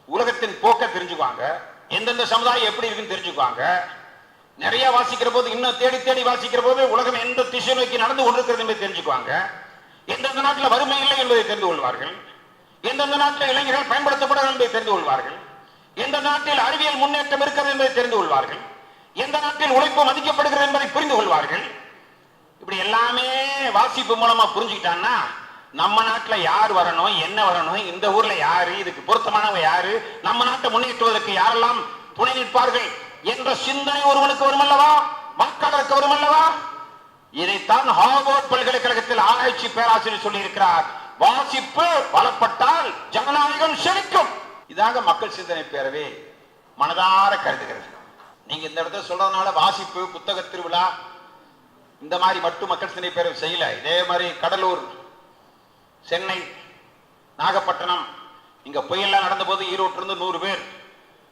உலகத்தின் போக்க தெரிஞ்சுக்குவாங்க, எந்தெந்த சமுதாயம் எப்படி இருக்குன்னு தெரிஞ்சுக்குவாங்க. நிறைய வாசிக்கிற போது, இன்னும் தேடி தேடி வாசிக்கிற போது உலகம் எந்த திசை நோக்கி நடந்து கொண்டிருக்கிறது என்பதை தெரிஞ்சுக்குவாங்க. எந்தெந்த நாட்டில் வறுமை இல்லை என்பதை தெரிந்து கொள்வார்கள், எந்தெந்த நாட்டில் இளைஞர்கள் பயன்படுத்தப்படுகிறது என்பதை தெரிந்து கொள்வார்கள், எந்த நாட்டில் அறிவியல் முன்னேற்றம் இருக்கிறது என்பதை தெரிந்து கொள்வார்கள், எந்த நாட்டில் உழைப்பு மதிக்கப்படுகிறது என்பதை புரிந்து கொள்வார்கள். இப்படி எல்லாமே வாசிப்பு மூலமா புரிஞ்சுக்கிட்டான்னா நம்ம நாட்டுல யார் வரணும், என்ன வரணும், இந்த ஊர்ல யாரு இதுக்கு பொருத்தமானவங்க யாரு, நம்ம நாட்டை முன்னேற்றுவதற்கு யாரெல்லாம் துணை நிற்பார்கள் என்ற சிந்தனை ஒருவனுக்கு வரும் அல்லவா, வாக்காளருக்கு வரும் அல்லவா. இதைத்தான் ஹார்வர்ட் பல்கலைக்கழகத்தில் ஆராய்ச்சி பேராசிரியர் சொல்லி இருக்கிறார். வாசிப்பு பலப்பட்டால் ஜனநாயகம் செழிக்கும். இதாக மக்கள் சிந்தனை பேரவை மனதார கருதுகிறது. நீங்க இந்த இடத்துல சொல்றதுனால வாசிப்பு புத்தக திருவிழா இந்த மாதிரி மட்டும் மக்கள் சிந்தனை பேரவை செய்யல. இதே மாதிரி கடலூர், சென்னை, நாகப்பட்டினம் இங்க புயல்லாம் நடந்த போது ஈரோட்ல இருந்து 100 பேர்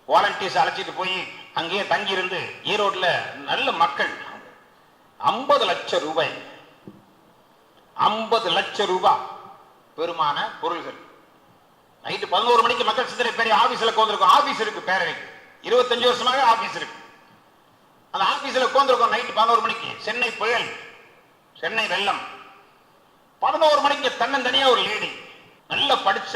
வாலண்டியர்ஸ் அழைச்சிட்டு போய் அங்கேயே தங்கி இருந்து ஈரோட்ல நல்ல மக்கள் 50 லட்சம் ரூபாய் 50 லட்சம் ரூபாய் பெருமான பொருள்கள் நைட்டு 11 மணிக்கு மக்கள் சிந்தனை பேரவை ஆபீஸ்ல உட்கார்ந்திருக்கும். ஆபீஸ் இருக்கு பேரவைக்கு, 25 வருஷமாக ஆபீஸ் இருக்கு. அந்த ஆபீஸ்ல உட்கார்ந்திருக்கும் நைட்டு 11 மணிக்கு. சென்னை புயல், சென்னை வெள்ளம். 11 மணிக்கு தன்னந்தனியா ஒரு லேடி, நல்ல படிச்ச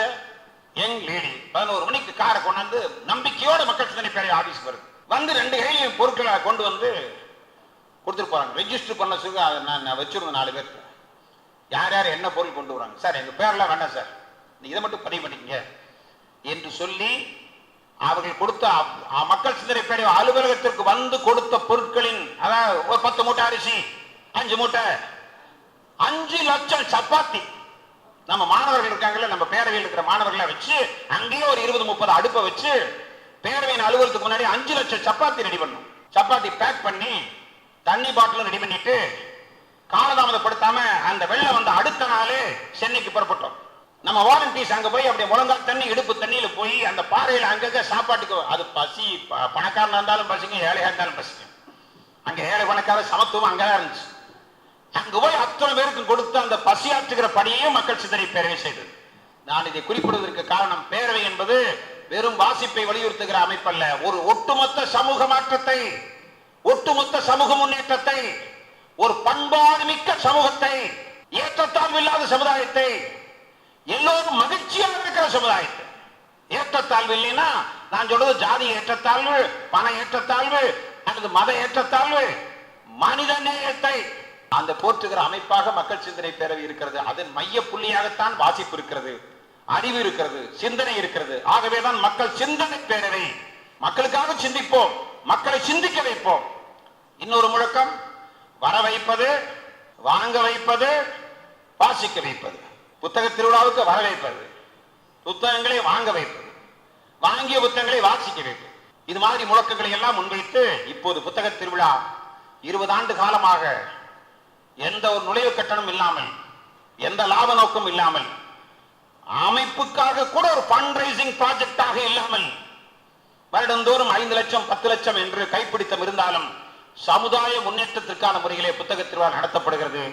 யங் லேடி 11 மணிக்கு காரை கொண்டாந்து நம்பிக்கையோட மக்கள் சிந்தனை பேரவை ஆபீஸ்க்கு வருது. வந்து 2 கையிலையும் பொருட்களை கொண்டு வந்து கொடுத்துட்டு போறாங்க. ரெஜிஸ்டர் பண்ண சொல்லி நான் வச்சிருந்தேன் 4 பேருக்கு. யார் யார் என்ன பொருள் கொண்டு வராங்க, சார் எங்க பேர்லாம் வேண்டாம் சார், நீ இதை மட்டும் பதிவு பண்ணிக்கங்க என்று சொல்லி அவர்கள் கொடுத்த மக்கள் சிந்தனை பேரவை அலுவலகத்திற்கு வந்து கொடுத்த பொருட்களின், அதாவது ஒரு 10 மூட்டை அரிசி, 5 மூட்டை, 5 லட்சம் சப்பாத்தி. நம்ம மாணவர்கள் இருக்காங்கல்ல, நம்ம பேரவையில் இருக்கிற மாணவர்களை வச்சு அங்கேயே ஒரு 20-30 அடுப்பை வச்சு பேரவையின் அலுவலகத்துக்கு முன்னாடி 5 லட்சம் சப்பாத்தி ரெடி பண்ணும். சப்பாத்தி பேக் பண்ணி தண்ணி பாட்டிலும் ரெடி பண்ணிட்டு காலதாமதப்படுத்தாம அந்த வெள்ளம் வந்த அடுத்த நாளே சென்னைக்கு புறப்பட்டோம். நம்ம வாலண்டியர்ஸ் அங்க போய் அப்படியே முழங்கால் தண்ணி இடுப்பு தண்ணியில போய் அந்த பாறையில அங்கங்க சாப்பாட்டுக்கு, அது பசி பணக்காரனா இருந்தாலும் பசிங்க, ஏழையா இருந்தாலும் பசிங்க. அங்க ஏழை பணக்கார சமத்துவம் அங்கதான் இருந்துச்சு. அங்கு போய் அத்தனை பேருக்கு கொடுத்து அந்த பசியாற்றுகிற பணியையும் மக்கள் சிந்தனை பேரவை செய்தது. நான் இதை குறிப்பிடுவதற்கு காரணம், பேரவை என்பது வெறும் வாசிப்பை வலியுறுத்துகிற அமைப்பல்ல, ஒரு ஒட்டுமொத்த சமூக மாற்றத்தை, ஒட்டுமொத்த சமூக முன்னேற்றத்தை, ஒரு பண்பாடு மிக்க சமூகத்தை, ஏற்றத்தாழ்வு இல்லாத சமுதாயத்தை, எல்லோரும் மகிழ்ச்சியாக இருக்கிற சமுதாயத்தை. ஏற்றத்தாழ்வு இல்லைன்னா நான் சொல்றது ஜாதி ஏற்றத்தாழ்வு, பண ஏற்றத்தாழ்வு அல்லது மத ஏற்றத்தாழ்வு, மனித நேயத்தை அந்த போற்றுகிற அமைப்பாக மக்கள் சிந்தனை பேரவை இருக்கிறது. அதன் மைய புள்ளியாகத்தான் வாசிப்பு இருக்கிறது, அறிவு இருக்கிறது, சிந்தனை இருக்கிறது. ஆகவேதான் மக்கள் சிந்தனை பேரவை. மக்களுக்காக சிந்திப்போம், மக்களை சிந்திக்க வைப்போம். இன்னொரு முழக்கம், வர வைப்பது, வாங்க வைப்பது, வாசிக்க வைப்பது. புத்தக திருவிழாவுக்கு வர வைப்பது, புத்தகங்களை வாங்க வைப்பது, வாங்கிய புத்தகங்களை வாசிக்க வைப்பது. இது மாதிரி முழக்கங்களை எல்லாம் முன்வைத்து இப்போது புத்தக திருவிழா 20 ஆண்டு காலமாக எந்த ஒரு நுழைவு கட்டணம் இல்லாமல், எந்த லாப நோக்கம் இல்லாமல், அமைப்புக்காக கூட ஒரு ஃபண்ட் ரைசிங் ப்ராஜெக்டாக இல்லாமல் வருடந்தோறும் 5 லட்சம் 10 லட்சம் என்று கைப்பிடித்தம் இருந்தாலும் சமுதாய முன்னேற்றத்திற்கான முறையிலே புத்தக திருவிழா நடத்தப்படுகிறது.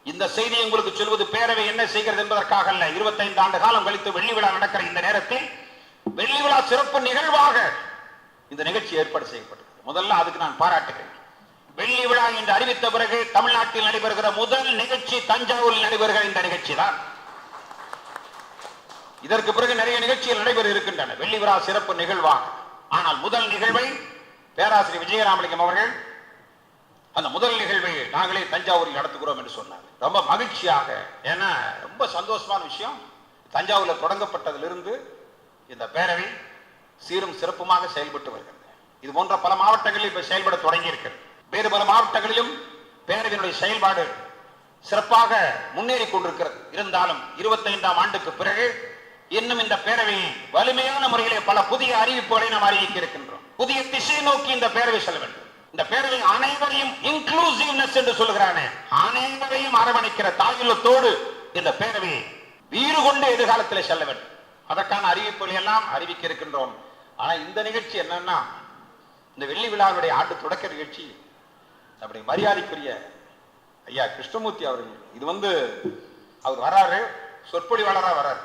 இந்த செய்தி உங்களுக்கு சொல்வது பேரவை என்ன செய்கிறது என்பதற்காக அல்ல. 25 ஆண்டு காலம் கழித்து வெள்ளி விழா நடக்கிற இந்த நேரத்தில் வெள்ளி விழா சிறப்பு நிகழ்வாக இந்த நிகழ்ச்சி ஏற்பாடு செய்யப்பட்டது. முதல்ல அதுக்கு நான் பாராட்டுகிறேன். வெள்ளி விழா என்று அறிவித்த பிறகு தமிழ்நாட்டில் நடைபெறுகிற முதல் நிகழ்ச்சி தஞ்சாவூரில் நடைபெறுகிற இந்த நிகழ்ச்சி தான். இதற்கு பிறகு நிறைய நிகழ்ச்சிகள் நடைபெற இருக்கின்றன வெள்ளி விழா சிறப்பு நிகழ்வாக. ஆனால் முதல் நிகழ்வை பேராசிரியர் விஜயராமலிங்கம் அவர்கள் அந்த முதல் நிகழ்வை நாங்களே தஞ்சாவூரில் நடத்துகிறோம் என்று சொன்னார். ரொம்ப மகிழ்ச்சியாக, ஏன்னா ரொம்ப சந்தோஷமான விஷயம். தஞ்சாவூர்ல தொடங்கப்பட்டதிலிருந்து இந்த பேரவை சீரும் சிறப்புமாக செயல்பட்டு வருகிறது. இது போன்ற பல மாவட்டங்களில் இப்ப செயல்பட தொடங்கி இருக்கிறது. வேறு பல மாவட்டங்களிலும் பேரவையினுடைய செயல்பாடு சிறப்பாக முன்னேறி கொண்டிருக்கிறது. இருந்தாலும் 25ஆம் ஆண்டுக்கு பிறகு இன்னும் இந்த பேரவை வலிமையான முறையிலே பல புதிய அறிவிப்புகளை நாம் அறிவிக்க இருக்கின்றோம். புதிய திசை நோக்கி இந்த பேரவை செல்ல வேண்டும். இந்த பேரவை அனைவரையும் இன்க்ளூசிவ்னஸ் என்று சொல்கிறானே, அனைவரையும் அரவணைக்கிற தாயுள்ளத்தோடு இந்த பேரவை வீறு கொண்டு எதிர்காலத்தில் செல்ல வேண்டும். அதற்கான அறிவிப்புகளை எல்லாம் அறிவிக்க இருக்கின்றோம். ஆனா இந்த நிகழ்ச்சி என்னன்னா, இந்த வெள்ளி விழாவுடைய ஆண்டு தொடக்க நிகழ்ச்சி அப்படி மரியாதைக்குரிய ஐயா கிருஷ்ணமூர்த்தி அவர்கள், இது அவர் வராரு, சொற்பொழிவாளராக வராரு.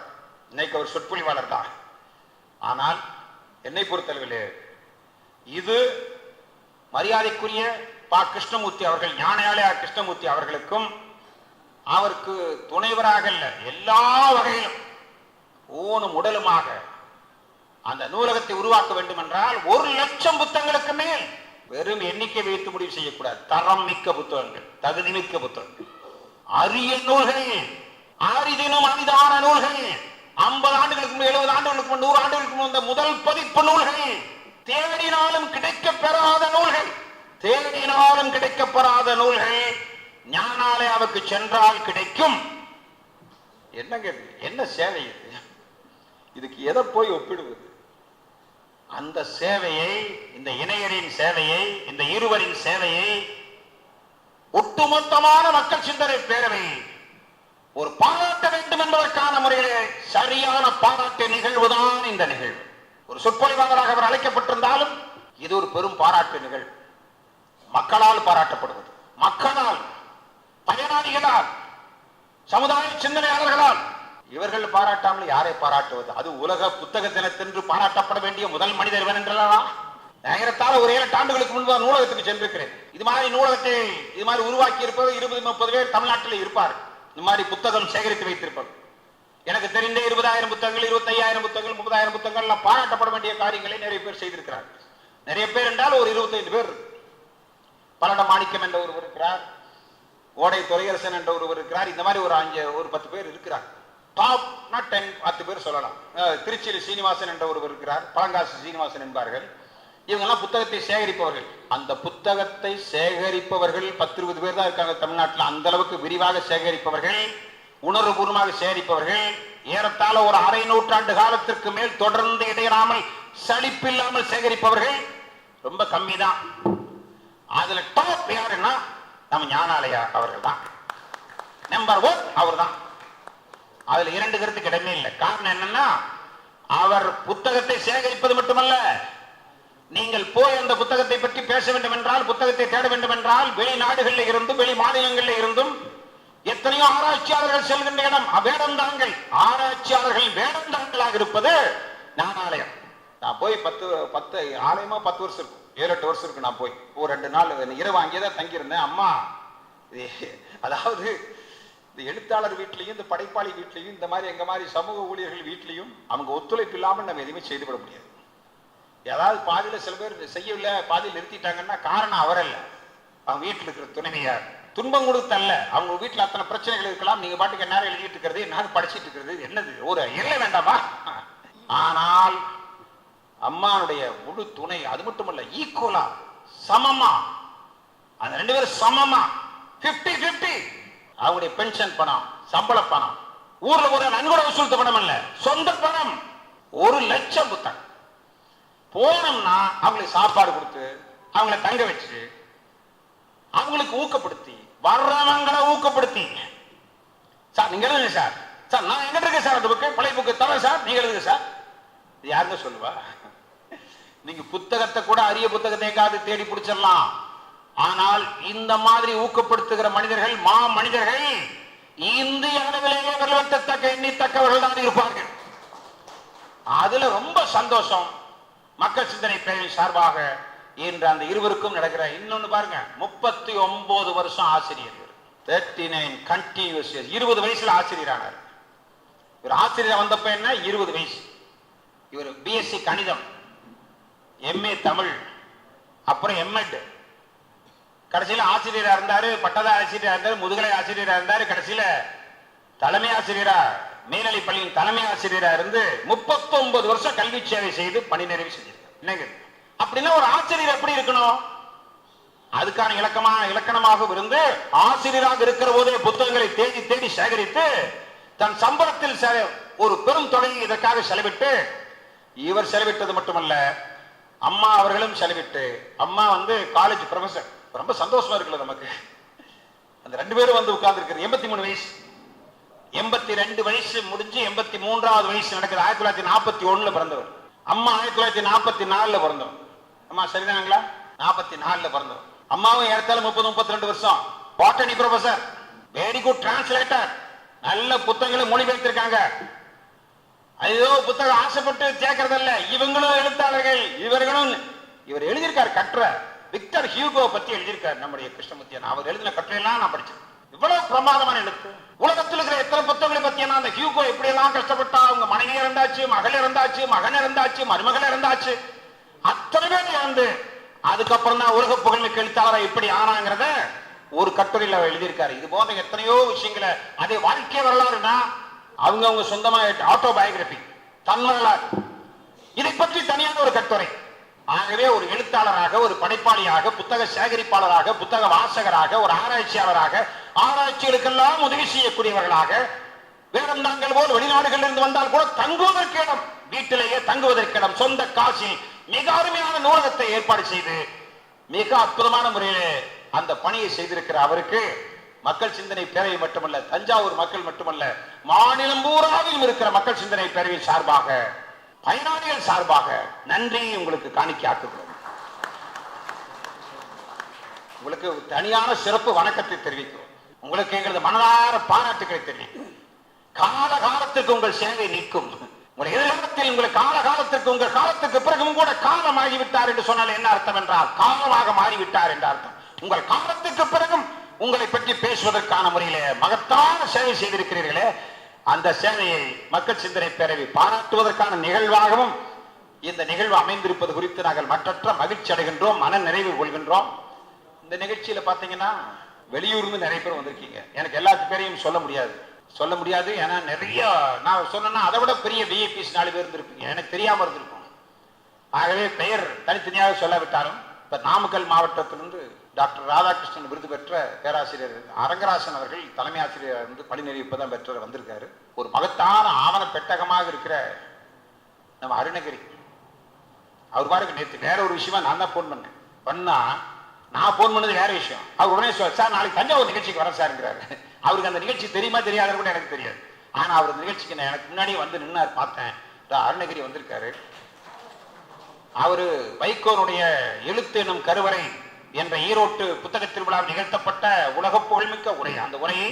இன்னைக்கு அவர் சொற்பொழிவாளர் தான். ஆனால் என்னை பொறுத்தளவில் இது மரியாதைக்குரிய பா கிருஷ்ணமூர்த்தி அவர்கள், ஞானயாளையார் கிருஷ்ணமூர்த்தி அவர்களுக்கும் அவருக்கு துணைவராக இல்ல, எல்லா வகையிலும் ஊனும் உடலுமாக அந்த நூலகத்தை உருவாக்க வேண்டும் என்றால் 1,00,000 புத்தகங்களுக்கு மேல் வெறும் எண்ணிக்கை வைத்து முடிவு செய்யக்கூடாது. தரம் மிக்க புத்தகங்கள், தகுதி மிக்க புத்தகங்கள், அரிய நூல்கள், ஆரிதினும் அரிதான நூல்கள், 50 ஆண்டுகளுக்கு முன், 70 ஆண்டுகளுக்கு முன், 100 ஆண்டுகளுக்கு முன், முதல் பதிப்பு நூல்கள், தேடினாலும் கிடைக்க பெறாத நூல்கள், தேடினாலும் கிடைக்கப்பெறாத நூல்கள் ஞானாலயாவுக்கு சென்றால் கிடைக்கும். என்னங்க என்ன சேவை இது? இதுக்கு எதை போய் ஒப்பிடுவது? அந்த சேவையை, இந்த இணையரின் சேவையை, இந்த இருவரின் சேவையை ஒட்டுமொத்தமான மக்கள் சிந்தனை பேரவை ஒரு பாராட்ட வேண்டும் என்பதற்கான முறையிலே சரியான பாராட்டு நிகழ்வுதான் இந்த நிகழ்வு. ஒரு சொற்பொழிவாளராக அவர் அழைக்கப்பட்டிருந்தாலும் இது ஒரு பெரும் பாராட்டு நிகழ்வு. மக்களால் பாராட்டப்படுவது, மக்களால், பயனாளிகளால், சமுதாய சிந்தனையாளர்களால். இவர்கள் பாராட்டாமல் யாரை பாராட்டுவது? அது உலக புத்தக தினத்தன்று பாராட்டப்பட வேண்டிய முதல் மனிதர் இவன் என்றல்லவா? நகரத்தால் ஒரு 7 ஆண்டுகளுக்கு முன்பு நூலகத்துக்கு சென்றிருக்கிறேன். இது மாதிரி நூலகத்தை இது மாதிரி உருவாக்கி இருப்பது 20-30 பேர் தமிழ்நாட்டில் இருப்பார். இந்த மாதிரி புத்தகம் சேகரித்து வைத்திருப்பது. எனக்கு தெரிந்த 20,000 புத்தகங்கள், 25,000 புத்தகங்கள், 30,000 புத்தகங்கள் பாராட்டப்பட வேண்டிய காரியங்களை நிறைய பேர் செய்திருக்கிறார். நிறைய பேர் என்றால் ஒரு 25 பேர். பல்லட மாணிக்கம் என்ற ஒருவர் இருக்கிறார், ஓடை துரையரசன் என்ற ஒருவர் இருக்கிறார். இந்த மாதிரி ஒரு 10 பேர் இருக்கிறார். டாப் 10 பேர் சொல்லலாம். திருச்சியில் சீனிவாசன் என்ற ஒருவர் இருக்கிறார், பழங்காசு சீனிவாசன் என்பார்கள். இவங்கெல்லாம் புத்தகத்தை சேகரிப்பவர்கள். அந்த புத்தகத்தை சேகரிப்பவர்கள் 10-20 பேர் தான் இருக்காங்க தமிழ்நாட்டில். அந்த அளவுக்கு விரிவாக சேகரிப்பவர்கள், உணர்வுபூர்வமாக சேகரிப்பவர்கள், ஏறத்தாழ ஒரு அரை நூற்றாண்டு காலத்திற்கு மேல் தொடர்ந்து இடையறாமல் சலிப்பில்லாமல் சேகரிப்பவர்கள் ரொம்ப கம்மி தான். அதுல டாப் யாருன்னா நம்ம ஞானாலயா அவர்கள் தான். நம்பர் 1 அவர் தான். அதுல 2 கருத்துக்கு இடமே இல்லை. காரணம் என்னன்னா, அவர் புத்தகத்தை சேகரிப்பது மட்டுமல்ல, நீங்கள் போய் அந்த புத்தகத்தை பற்றி பேச வேண்டும் என்றால், புத்தகத்தை தேட வேண்டும் என்றால், வெளிநாடுகளில் இருந்தும் வெளி மாநிலங்களில் இருந்தும் எத்தனையோ ஆராய்ச்சியாளர்கள் செல்கின்ற இடம் வேடந்தாங்கள். ஆராய்ச்சியாளர்கள் வேடந்தாங்களாக இருப்பது ஞானாலயம். நான் போய் 10 ஆலயமா 10 வருஷம் இருக்கும், 7-8 வருஷம் இருக்கு. நான் போய் ஒரு 2 நாள் இரவு அங்கேதான் தங்கியிருந்தேன். அம்மா, அதாவது இந்த எழுத்தாளர் வீட்லையும், இந்த படைப்பாளி வீட்லையும், இந்த மாதிரி எங்க மாதிரி சமூக ஊழியர்கள் வீட்லையும் அவங்க ஒத்துழைப்பு இல்லாமல் நம்ம எதுவுமே செய்துவிட முடியாது. ஏதாவது பாதியில சில பேர் செய்யல, பாதியில் நிறுத்திட்டாங்கன்னா காரணம் அவரல்ல, அவங்க வீட்டில் இருக்கிற துணைவியார். துன்பம் கொடுத்தல்ல, அவங்க வீட்டில் அத்தனை பிரச்சனைகள் இருக்கலாம். நீங்க பாட்டுக்கு நேரம் எழுதிட்டு இருக்கிறது, நான் படிச்சுட்டு இருக்கிறது என்னது, ஒரு எல்லை வேண்டாமா? ஆனால் அம்மானுடைய முழு துணை, அது மட்டுமல்ல, ஈக்குவலா, சமமா, அந்த 2 பேரும் சமமா 50-50. அவங்களுடைய பென்ஷன் பணம், சம்பள பணம், ஊர்ல ஒரு நன்கொடை வசூல் பணம் இல்ல, சொந்த பணம், 1,00,000 புத்தகம். போனோம்னா அவங்களுக்கு சாப்பாடு கொடுத்து, அவங்களை தங்க வச்சு, அவங்களுக்கு ஊக்கப்படுத்தி, வர்றவங்களை ஊக்கப்படுத்தி, சார் நீங்க எழுதுங்க சார், சார் நான் எங்க இருக்கேன் சார், அந்த புக்கு பழைய புக்கு தர சார், நீங்க எழுதுங்க சார். யாருங்க சொல்லுவா? நீங்க புத்தகத்தை கூட, அரிய புத்தகத்தை எங்காவது தேடி பிடிச்சிடலாம். ஆனால் இந்த மாதிரி ஊக்கப்படுத்துகிற மனிதர்கள், மா மனிதர்கள் இந்திய அளவிலேயே வரவேற்கத்தக்க, எண்ணித்தக்கவர்கள் தான் இருப்பார்கள். அதுல ரொம்ப சந்தோஷம். மக்கள் சிந்தனை பேரவை சார்பாக இன்று அந்த இருவருக்கும் நடக்கிற இன்னொன்னு பாருங்க, 39 வருஷம் ஆசிரியர், 39 கண்டினியூஸ் இயர்ஸ். 20 வயசுல ஆசிரியரானார். இவர் ஆசிரியர் வந்தப்ப என்ன, 20 வயசு. இவர் பிஎஸ்சி கணிதம், எம்ஏ தமிழ், அப்புறம் எம்எட், கடைசியில ஆசிரியரா இருந்தாரு, பட்டதாரி ஆசிரியரா இருந்தாரு, முதுகலை ஆசிரியரா இருந்தாரு, கடைசியில தலைமை ஆசிரியரா, மேல்நிலை பள்ளியின் தலைமை ஆசிரியரா இருந்து 39 வருஷம் கல்வி சேவை செய்து பணி நிறைவு செஞ்சிருக்காரு. அப்படின்னா ஒரு ஆசிரியர் எப்படி இருக்கணும்? அதுக்கான இலக்கணமாக இருந்து, ஆசிரியராக இருக்கிற போதே புத்தகங்களை தேடி தேடி சேகரித்து, தன் சம்பளத்தில் ஒரு பெரும் தொகையை இதற்காக செலவிட்டு, இவர் செலவிட்டது மட்டுமல்ல, அம்மா அவர்களும் செலவிட்டு, அம்மா வந்து காலேஜ் ப்ரொஃபசர், ரொம்ப சந்தோஷமா இருக்குல்ல நமக்கு. அந்த 2 பேரும் வந்து உட்கார்ந்து இருக்கிறது. 83 வயசு, 82 வயசு முடிஞ்சு 83வது வயசு நடக்குது. 1941 பிறந்தவர். அம்மா 1944 பிறந்தவர். அம்மா சரிதானுங்களா? 44 பிறந்தவர். அம்மாவும் ஏறத்தாழ 30-32 வருஷம். Botany professor, very good translator, நல்ல புத்தகங்களை மொழிபெயர்த்திருக்காங்க. ஐயோ புத்தகம் ஆசைப்பட்டு சேர்க்கறதல்ல, இவங்களும் எழுத்தாளர்கள். இவர் எழுதியிருக்காரு கட்டுரை, விக்டர் ஹியூகோ பத்தி எழுதியிருக்காரு நம்முடைய கிருஷ்ணமூர்த்தி. அவர் எழுதின கட்டுரையெல்லாம் நான் படிச்சேன். இவ்வளவு பிரமாதமான எழுத்து. உலகத்தில் இருக்கிற எத்தனை புத்தகங்களை பத்தி அந்த ஹியூகோ எப்படி எல்லாம் கஷ்டப்பட்டா, அவங்க மனைவி இறந்தாச்சு, மகள் இறந்தாச்சு, மகன் இறந்தாச்சு, மருமகள் இறந்தாச்சு, அத்தனை பேர் இறந்து அதுக்கப்புறம் தான் உலக புகழ்மிக்க எழுத்தாளரை எப்படி ஆனாங்கிறத ஒரு கட்டுரையில் எழுதியிருக்காரு. இது போன்ற எத்தனையோ விஷயங்களை, அதே வாழ்க்கை வரலாறுனா அவங்க சொந்தமா ஆட்டோபயோகிராபி, தன் வரலாறு, இதை பற்றி தனியான ஒரு கட்டுரை. ஆகவே ஒரு எழுத்தாளராக, ஒரு படைப்பாளியாக, புத்தக சேகரிப்பாளராக, புத்தக வாசகராக, ஒரு ஆராய்ச்சியாளராக, ஆராய்ச்சிகளுக்கெல்லாம் உதவி செய்யக்கூடியவர்களாக, வேடம் தாங்கள் போல் வெளிநாடுகளில் இருந்து வந்தால் கூட தங்குவதற்கு இடம், வீட்டிலேயே தங்குவதற்கு இடம், சொந்த காசில் மிக அருமையான நூலகத்தை ஏற்பாடு செய்து மிக அற்புதமான முறையிலே அந்த பணியை செய்திருக்கிற அவருக்கு மக்கள் சிந்தனை பேரவை மட்டுமல்ல, தஞ்சாவூர் மக்கள் மட்டுமல்ல, மாநிலம் பூராவில் இருக்கிற மக்கள் சிந்தனை பேரவை சார்பாக, பயனாளிகள் சார்பாக நன்றி உங்களுக்கு காணிக்கையாக்குகிறோம். உங்களுக்கு தனியான சிறப்பு வணக்கத்தை தெரிவிக்கிறோம். உங்களுக்கு எங்களது மனதார பாராட்டுகளை தெரிவிக்கிறோம். காலகாலத்துக்கு உங்கள் சேவை நிற்கும். உங்கள் எதிர்காலத்தில் உங்கள் காலகாலத்திற்கு, உங்கள் காலத்துக்கு பிறகும் கூட காலமாகிவிட்டார் என்று சொன்னால் என்ன அர்த்தம் என்றால் காலமாக மாறிவிட்டார் என்ற அர்த்தம். உங்கள் காலத்துக்கு பிறகும் உங்களை பற்றி பேசுவதற்கான முறையில மகத்தான சேவை செய்திருக்கிறீர்களே, அந்த சேவையை மக்கள் சிந்தனை பேரவை பாராட்டுவதற்கான நிகழ்வாகவும் இந்த நிகழ்வு அமைந்திருப்பது குறித்து நாங்கள் மற்றற்ற மகிழ்ச்சி அடைகின்றோம், மன நிறைவு கொள்கின்றோம். இந்த நிகழ்ச்சியில பாத்தீங்கன்னா வெளியூர்ந்து நிறைய பேர் வந்திருக்கீங்க. எனக்கு எல்லா பேரையும் சொல்ல முடியாது. ஏன்னா நிறைய நான் சொன்னா அதை விட பெரிய விஐபிஸ் 4 பேர் இருந்திருப்பீங்க, எனக்கு தெரியாம இருந்திருக்கும். ஆகவே பெயர் தனித்தனியாக சொல்லாவிட்டாலும் இப்ப நாமக்கல் மாவட்டத்திலிருந்து டாக்டர் ராதாகிருஷ்ணன் விருது பெற்ற பேராசிரியர் அரங்கராசன் அவர்கள் தலைமை ஆசிரியர் இருந்து பணி நியமிப்பதான் பெற்ற வந்திருக்காரு. ஒரு மகத்தான ஆவண பெட்டகமாக இருக்கிற நம்ம அருணகிரி அவர் பாருங்க, நேற்று வேற ஒரு விஷயமா நான் தான் போன் பண்ணா நான் போன் பண்ணது வேற விஷயம். அவர் உடனே சார் நாளைக்கு தஞ்சாவூர் நிகழ்ச்சிக்கு வர சார்ங்கிறாரு. அவருக்கு அந்த நிகழ்ச்சி தெரியுமா தெரியாத கூட எனக்கு தெரியாது. ஆனா அவர் நிகழ்ச்சிக்கு நான் எனக்கு முன்னாடியே வந்து நின்று பார்த்தேன். அருணகிரி வந்திருக்காரு. அவரு வைகோனுடைய எழுத்து எனும் கருவறை என்ற ஈரோட்டு புத்தக திருவிழாவில் நிகழ்த்தப்பட்ட உலக புகழ்மிக்க உரை, அந்த உரையை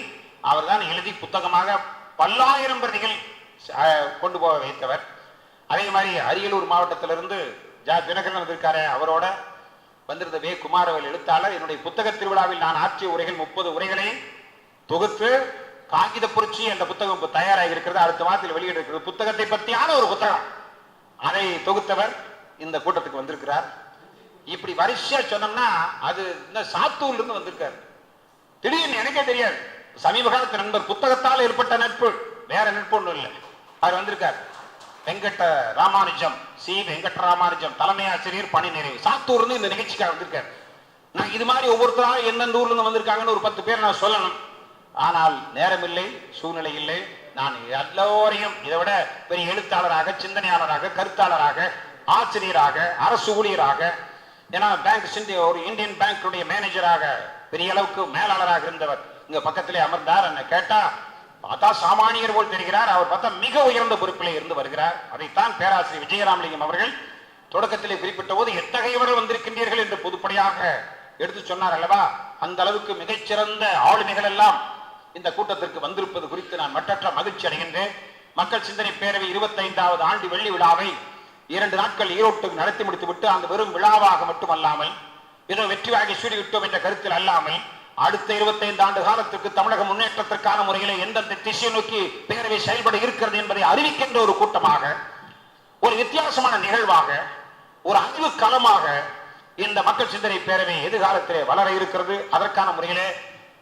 அவர் தான் எழுதி புத்தகமாக பல்லாயிரம் பிரதிகள் கொண்டு போக வைத்தவர். அதே மாதிரி அரியலூர் மாவட்டத்திலிருந்து தினகரன் வந்திருக்காரு. அவரோட வந்திருந்த வே குமாரவேல் எழுத்தாளர். என்னுடைய புத்தக திருவிழாவில் நான் ஆற்றிய உரைகள் 30 உரைகளை தொகுத்து காகித புரட்சி என்ற புத்தகம் தயாராக இருக்கிறது. அடுத்த வாரத்தில் வெளியிட இருக்கிறது. புத்தகத்தை பற்றியான ஒரு புத்தகம், அதை தொகுத்தவர் இந்த கூட்டத்துக்கு வந்திருக்கிறார். இப்படி வரிசையா சொன்னோம்னா அது இந்த சாத்தூர்ல இருந்து வந்திருக்காரு. திடீர்னு எனக்கே தெரியாது. சமீப காலத்து நண்பர், புத்தகத்தால் ஏற்பட்ட நட்பு, வேற நட்பு ஒன்றும் இல்லை. அவர் வந்திருக்கார். வெங்கட்ட ராமானுஜம், சி வெங்கட்ட ராமானுஜம் தலைமை ஆசிரியர், பணி நிறைவு, சாத்தூர்ல இருந்து இந்த நிகழ்ச்சிக்காக வந்திருக்காரு. நான் இது மாதிரி ஒவ்வொருத்தராக எந்தெந்த ஊர்ல இருந்து வந்திருக்காங்கன்னு ஒரு 10 பேர் நான் சொல்லணும். ஆனால் நேரமில்லை, சூழ்நிலை இல்லை. நான் எல்லோரையும் இதை விட பெரிய எழுத்தாளராக, சிந்தனையாளராக, கருத்தாளராக, ஆசிரியராக, அரசு ஊழியராக, ஏன்னா பேங்க் ஒரு இந்தியன் பேங்குடைய மேனேஜராக பெரிய அளவுக்கு மேலாளராக இருந்தவர் இங்க பக்கத்திலே அமர்ந்தார். என்ன கேட்டா பார்த்தா சாமானியர் போல் தெரிகிறார். அவர் பார்த்தா மிக உயர்ந்த பொறுப்பிலே இருந்து வருகிறார். அதைத்தான் பேராசிரியர் விஜயராமலிங்கம் அவர்கள் தொடக்கத்திலே குறிப்பிட்ட போது எத்தகையவர்கள் வந்திருக்கின்றீர்கள் என்று பொதுப்படையாக எடுத்து சொன்னார் அல்லவா. அந்த அளவுக்கு மிகச்சிறந்த ஆளுமைகள் எல்லாம் இந்த கூட்டத்திற்கு வந்திருப்பது குறித்து நான் மற்றற்ற மகிழ்ச்சி அடைகின்றேன். மக்கள் சிந்தனை பேரவை 25வது ஆண்டு வெள்ளி விழாவை 2 நாட்கள் ஈரோட்டுக்கு நடத்தி முடித்து விட்டு, அந்த வெறும் விழாவாக மட்டுமல்லாமல் ஏதோ வெற்றியாகி சூடிவிட்டோம் என்ற கருத்தில் அல்லாமல் அடுத்த 25 ஆண்டு காலத்திற்கு தமிழக முன்னேற்றத்திற்கான முறையிலே எந்தெந்த திசை நோக்கி பேரவை செயல்பட இருக்கிறது என்பதை அறிவிக்கின்ற ஒரு கூட்டமாக, ஒரு வித்தியாசமான நிகழ்வாக, ஒரு அறிவு களமாக இந்த மக்கள் சிந்தனை பேரவை எதிர்காலத்திலே வளர இருக்கிறது. அதற்கான முறையிலே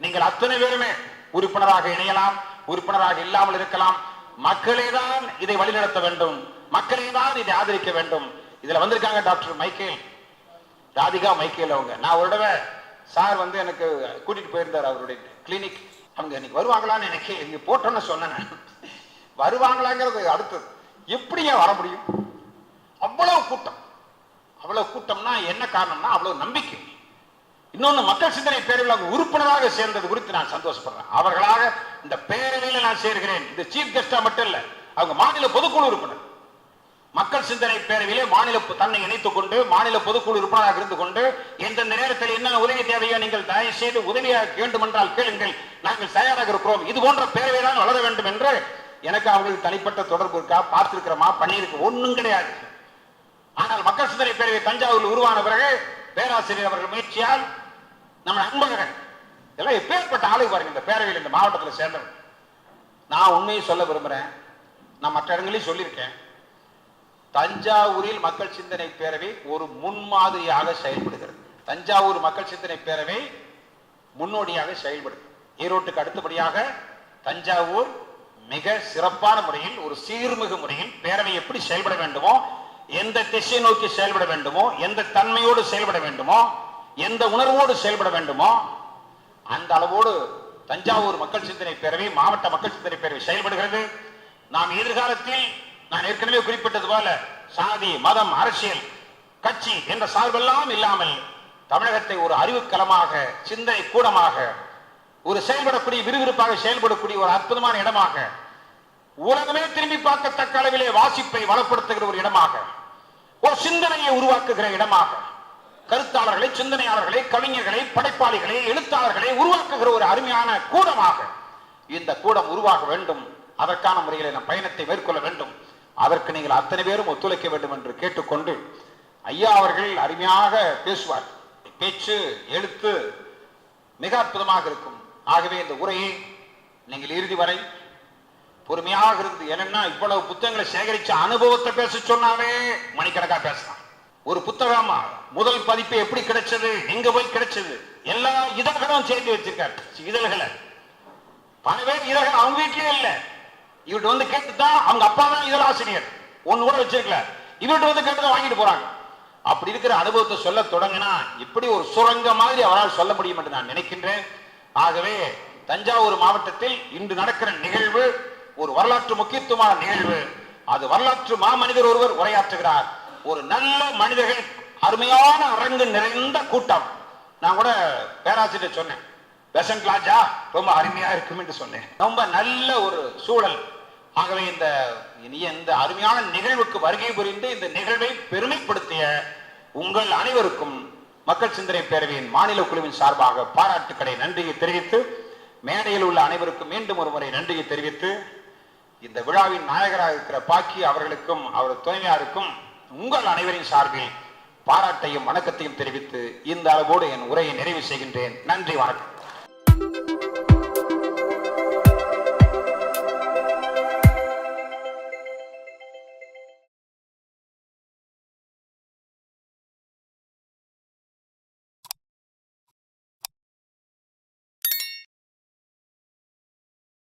நீங்கள் அத்தனை பேருமே உறுப்பினராக இணையலாம், உறுப்பினராக இல்லாமல் இருக்கலாம். மக்களே தான் இதை வழிநடத்த வேண்டும், மக்களே தான் இதை ஆதரிக்க வேண்டும். இதுல வந்திருக்காங்க டாக்டர் மைக்கேல், ராதிகா மைக்கேல். அவங்க நான் ஒரு தடவை சார் வந்து எனக்கு கூட்டிட்டு போயிருந்தார் அவருடைய கிளினிக். அவங்க இன்னைக்கு வருவாங்களான்னு எனக்கு இங்க போட்டோன்னு சொன்னேன். வருவாங்களாங்கிறது அடுத்தது, எப்படியா வர முடியும்? அவ்வளவு கூட்டம். அவ்வளவு கூட்டம்னா என்ன காரணம்னா அவ்வளவு நம்பிக்கை. இன்னொன்னு, மக்கள் சிந்தனை பேரவையில் உறுப்பினராக சேர்ந்தது குறித்து நான் சந்தோஷப்படுறேன். அவர்களாக இந்த பேரவையில் நான் சேர்கிறேன். இது சீஃப் கெஸ்டா மட்டும் இல்ல, அவங்க மாநில பொதுக்குழு உறுப்பினர். மக்கள் சிந்தனை பேரவையிலே மாநில தன்னை இணைத்துக் கொண்டு மாநில பொதுக்குழு உறுப்பினராக இருந்து கொண்டு எந்தெந்த நேரத்தில் என்ன உதவி தேவையோ நீங்கள் தயவு செய்து உதவியாக வேண்டும் என்றால் கேளுங்கள், நாங்கள் தயாராக இருக்கிறோம், இது போன்ற பேரவை தான் வளர வேண்டும் என்று. எனக்கு அவங்களுக்கு தனிப்பட்ட தொடர்பு இருக்கா, பார்த்திருக்கிறோமா, பண்ணியிருக்கு, ஒன்றும் கிடையாது. ஆனால் மக்கள் சிந்தனை பேரவை தஞ்சாவூரில் உருவான பிறகு பேராசிரியர் அவர்கள் முயற்சியால் நம்ம நண்பர்கள் எல்லாம் எப்பேற்பட்ட ஆளு பாருங்க இந்த பேரவையில், இந்த மாவட்டத்தில் சேர்ந்தவங்க. நான் உண்மையை சொல்ல விரும்புறேன், நான் மற்ற இடங்களையும் சொல்லியிருக்கேன். தஞ்சாவூரில் மக்கள் சிந்தனை பேரவை ஒரு முன்மாதிரியாக செயல்படுகிறது. தஞ்சாவூர் மக்கள் சிந்தனை பேரவை முன்னோடியாக செயல்படுது. ஈரோட்டுக்கு அடுத்தபடியாக தஞ்சாவூர் மிக சிறப்பான முறையில், ஒரு சீர்மிகு முறையில் பேரவை எப்படி செயல்பட வேண்டுமோ, எந்த திசை நோக்கி செயல்பட வேண்டுமோ, எந்த தன்மையோடு செயல்பட வேண்டுமோ, எந்த உணர்வோடு செயல்பட வேண்டுமோ அந்த அளவோடு தஞ்சாவூர் மக்கள் சிந்தனை பேரவை, மாவட்ட மக்கள் சிந்தனை பேரவை செயல்படுகிறது. நாம் எதிர்காலத்தில், நான் ஏற்கனவே குறிப்பிட்டது போல, சாதி, மதம், அரசியல் கட்சி என்ற சார்பெல்லாம் இல்லாமல் தமிழகத்தை ஒரு அறிவுக்களமாக, சிந்தனை கூடமாக, ஒரு செயல்படக்கூடிய, விறுவிறுப்பாக செயல்படக்கூடிய ஒரு அற்புதமான இடமாக, உலகமே திரும்பி பார்க்கத்தக்க அளவிலே வாசிப்பை வளப்படுத்துகிற ஒரு இடமாக, ஒரு சிந்தனையை உருவாக்குகிற இடமாக, கருத்தாளர்களை, சிந்தனையாளர்களை, கவிஞர்களை, படைப்பாளிகளை, எழுத்தாளர்களை உருவாக்குகிற ஒரு அருமையான கூடமாக இந்த கூடம் உருவாக வேண்டும். அதற்கான முறையில் நம் பயணத்தை மேற்கொள்ள வேண்டும். அதற்கு நீங்கள் அத்தனை பேரும் ஒத்துழைக்க வேண்டும் என்று கேட்டுக்கொண்டு, ஐயா அவர்கள் அருமையாக பேசுவார். பேச்சு, எழுத்து மிக அற்புதமாக இருக்கும். ஆகவே இந்த உரையை நீங்கள் இறுதி வரை பொறுமையாக இருந்து, என்னன்னா இவ்வளவு புத்தகங்களை சேகரிச்ச அனுபவத்தை பேச சொன்னாவே மணிக்கணக்கா பேசலாம். ஒரு புத்தகமா முதல் பதிப்பு எப்படி கிடைச்சது, எங்க போய் கிடைச்சது, எல்லா இதழ்களும் சேர்த்து வச்சிருக்காரு. இதழ்களை பல பேர் இதழ்கள் அவங்க வீட்டிலே இல்ல, இவர்கிட்ட வந்து கேட்டுதான், அவங்க அப்பா தான் இதழ் ஆசிரியர், ஒன்னு கூட வச்சிருக்கல, இவர்கிட்ட வந்து கேட்டுதான் வாங்கிட்டு போறாங்க. அப்படி இருக்கிற அனுபவத்தை சொல்ல தொடங்கினா இப்படி ஒரு சுரங்க மாதிரி அவரால் சொல்ல முடியும் என்று நான் நினைக்கின்றேன். ஆகவே தஞ்சாவூர் மாவட்டத்தில் இன்று நடக்கிற நிகழ்வு ஒரு வரலாற்று முக்கியத்துவமான நிகழ்வு. அது வரலாற்று மாமனிதர் ஒருவர் உரையாற்றுகிறார். ஒரு நல்ல மனிதர்கள், அருமையான அரங்கு நிறைந்த கூட்டம். நான் கூட பேராசிரியர் சொன்னேன், பெசன்ட் லாஜா ரொம்ப அருமையா இருக்கும் என்று சொன்னேன். ரொம்ப நல்ல ஒரு சூழல். ஆகவே இந்த அருமையான நிகழ்வுக்கு வருகை புரிந்து இந்த நிகழ்வை பெருமைப்படுத்திய உங்கள் அனைவருக்கும் மக்கள் சிந்தனை பேரவையின் மாநில குழுவின் சார்பாக பாராட்டுக்களை, நன்றியை தெரிவித்து, மேடையில் உள்ள அனைவருக்கும் மீண்டும் ஒரு முறை நன்றியை தெரிவித்து, இந்த விழாவின் நாயகராக இருக்கிற பாக்கி அவர்களுக்கும் அவரது துணைவியாருக்கும் உங்கள் அனைவரின் சார்பில் பாராட்டையும் வணக்கத்தையும் தெரிவித்து இந்த அளவோடு என் உரையை நிறைவு செய்கின்றேன். நன்றி, வணக்கம்.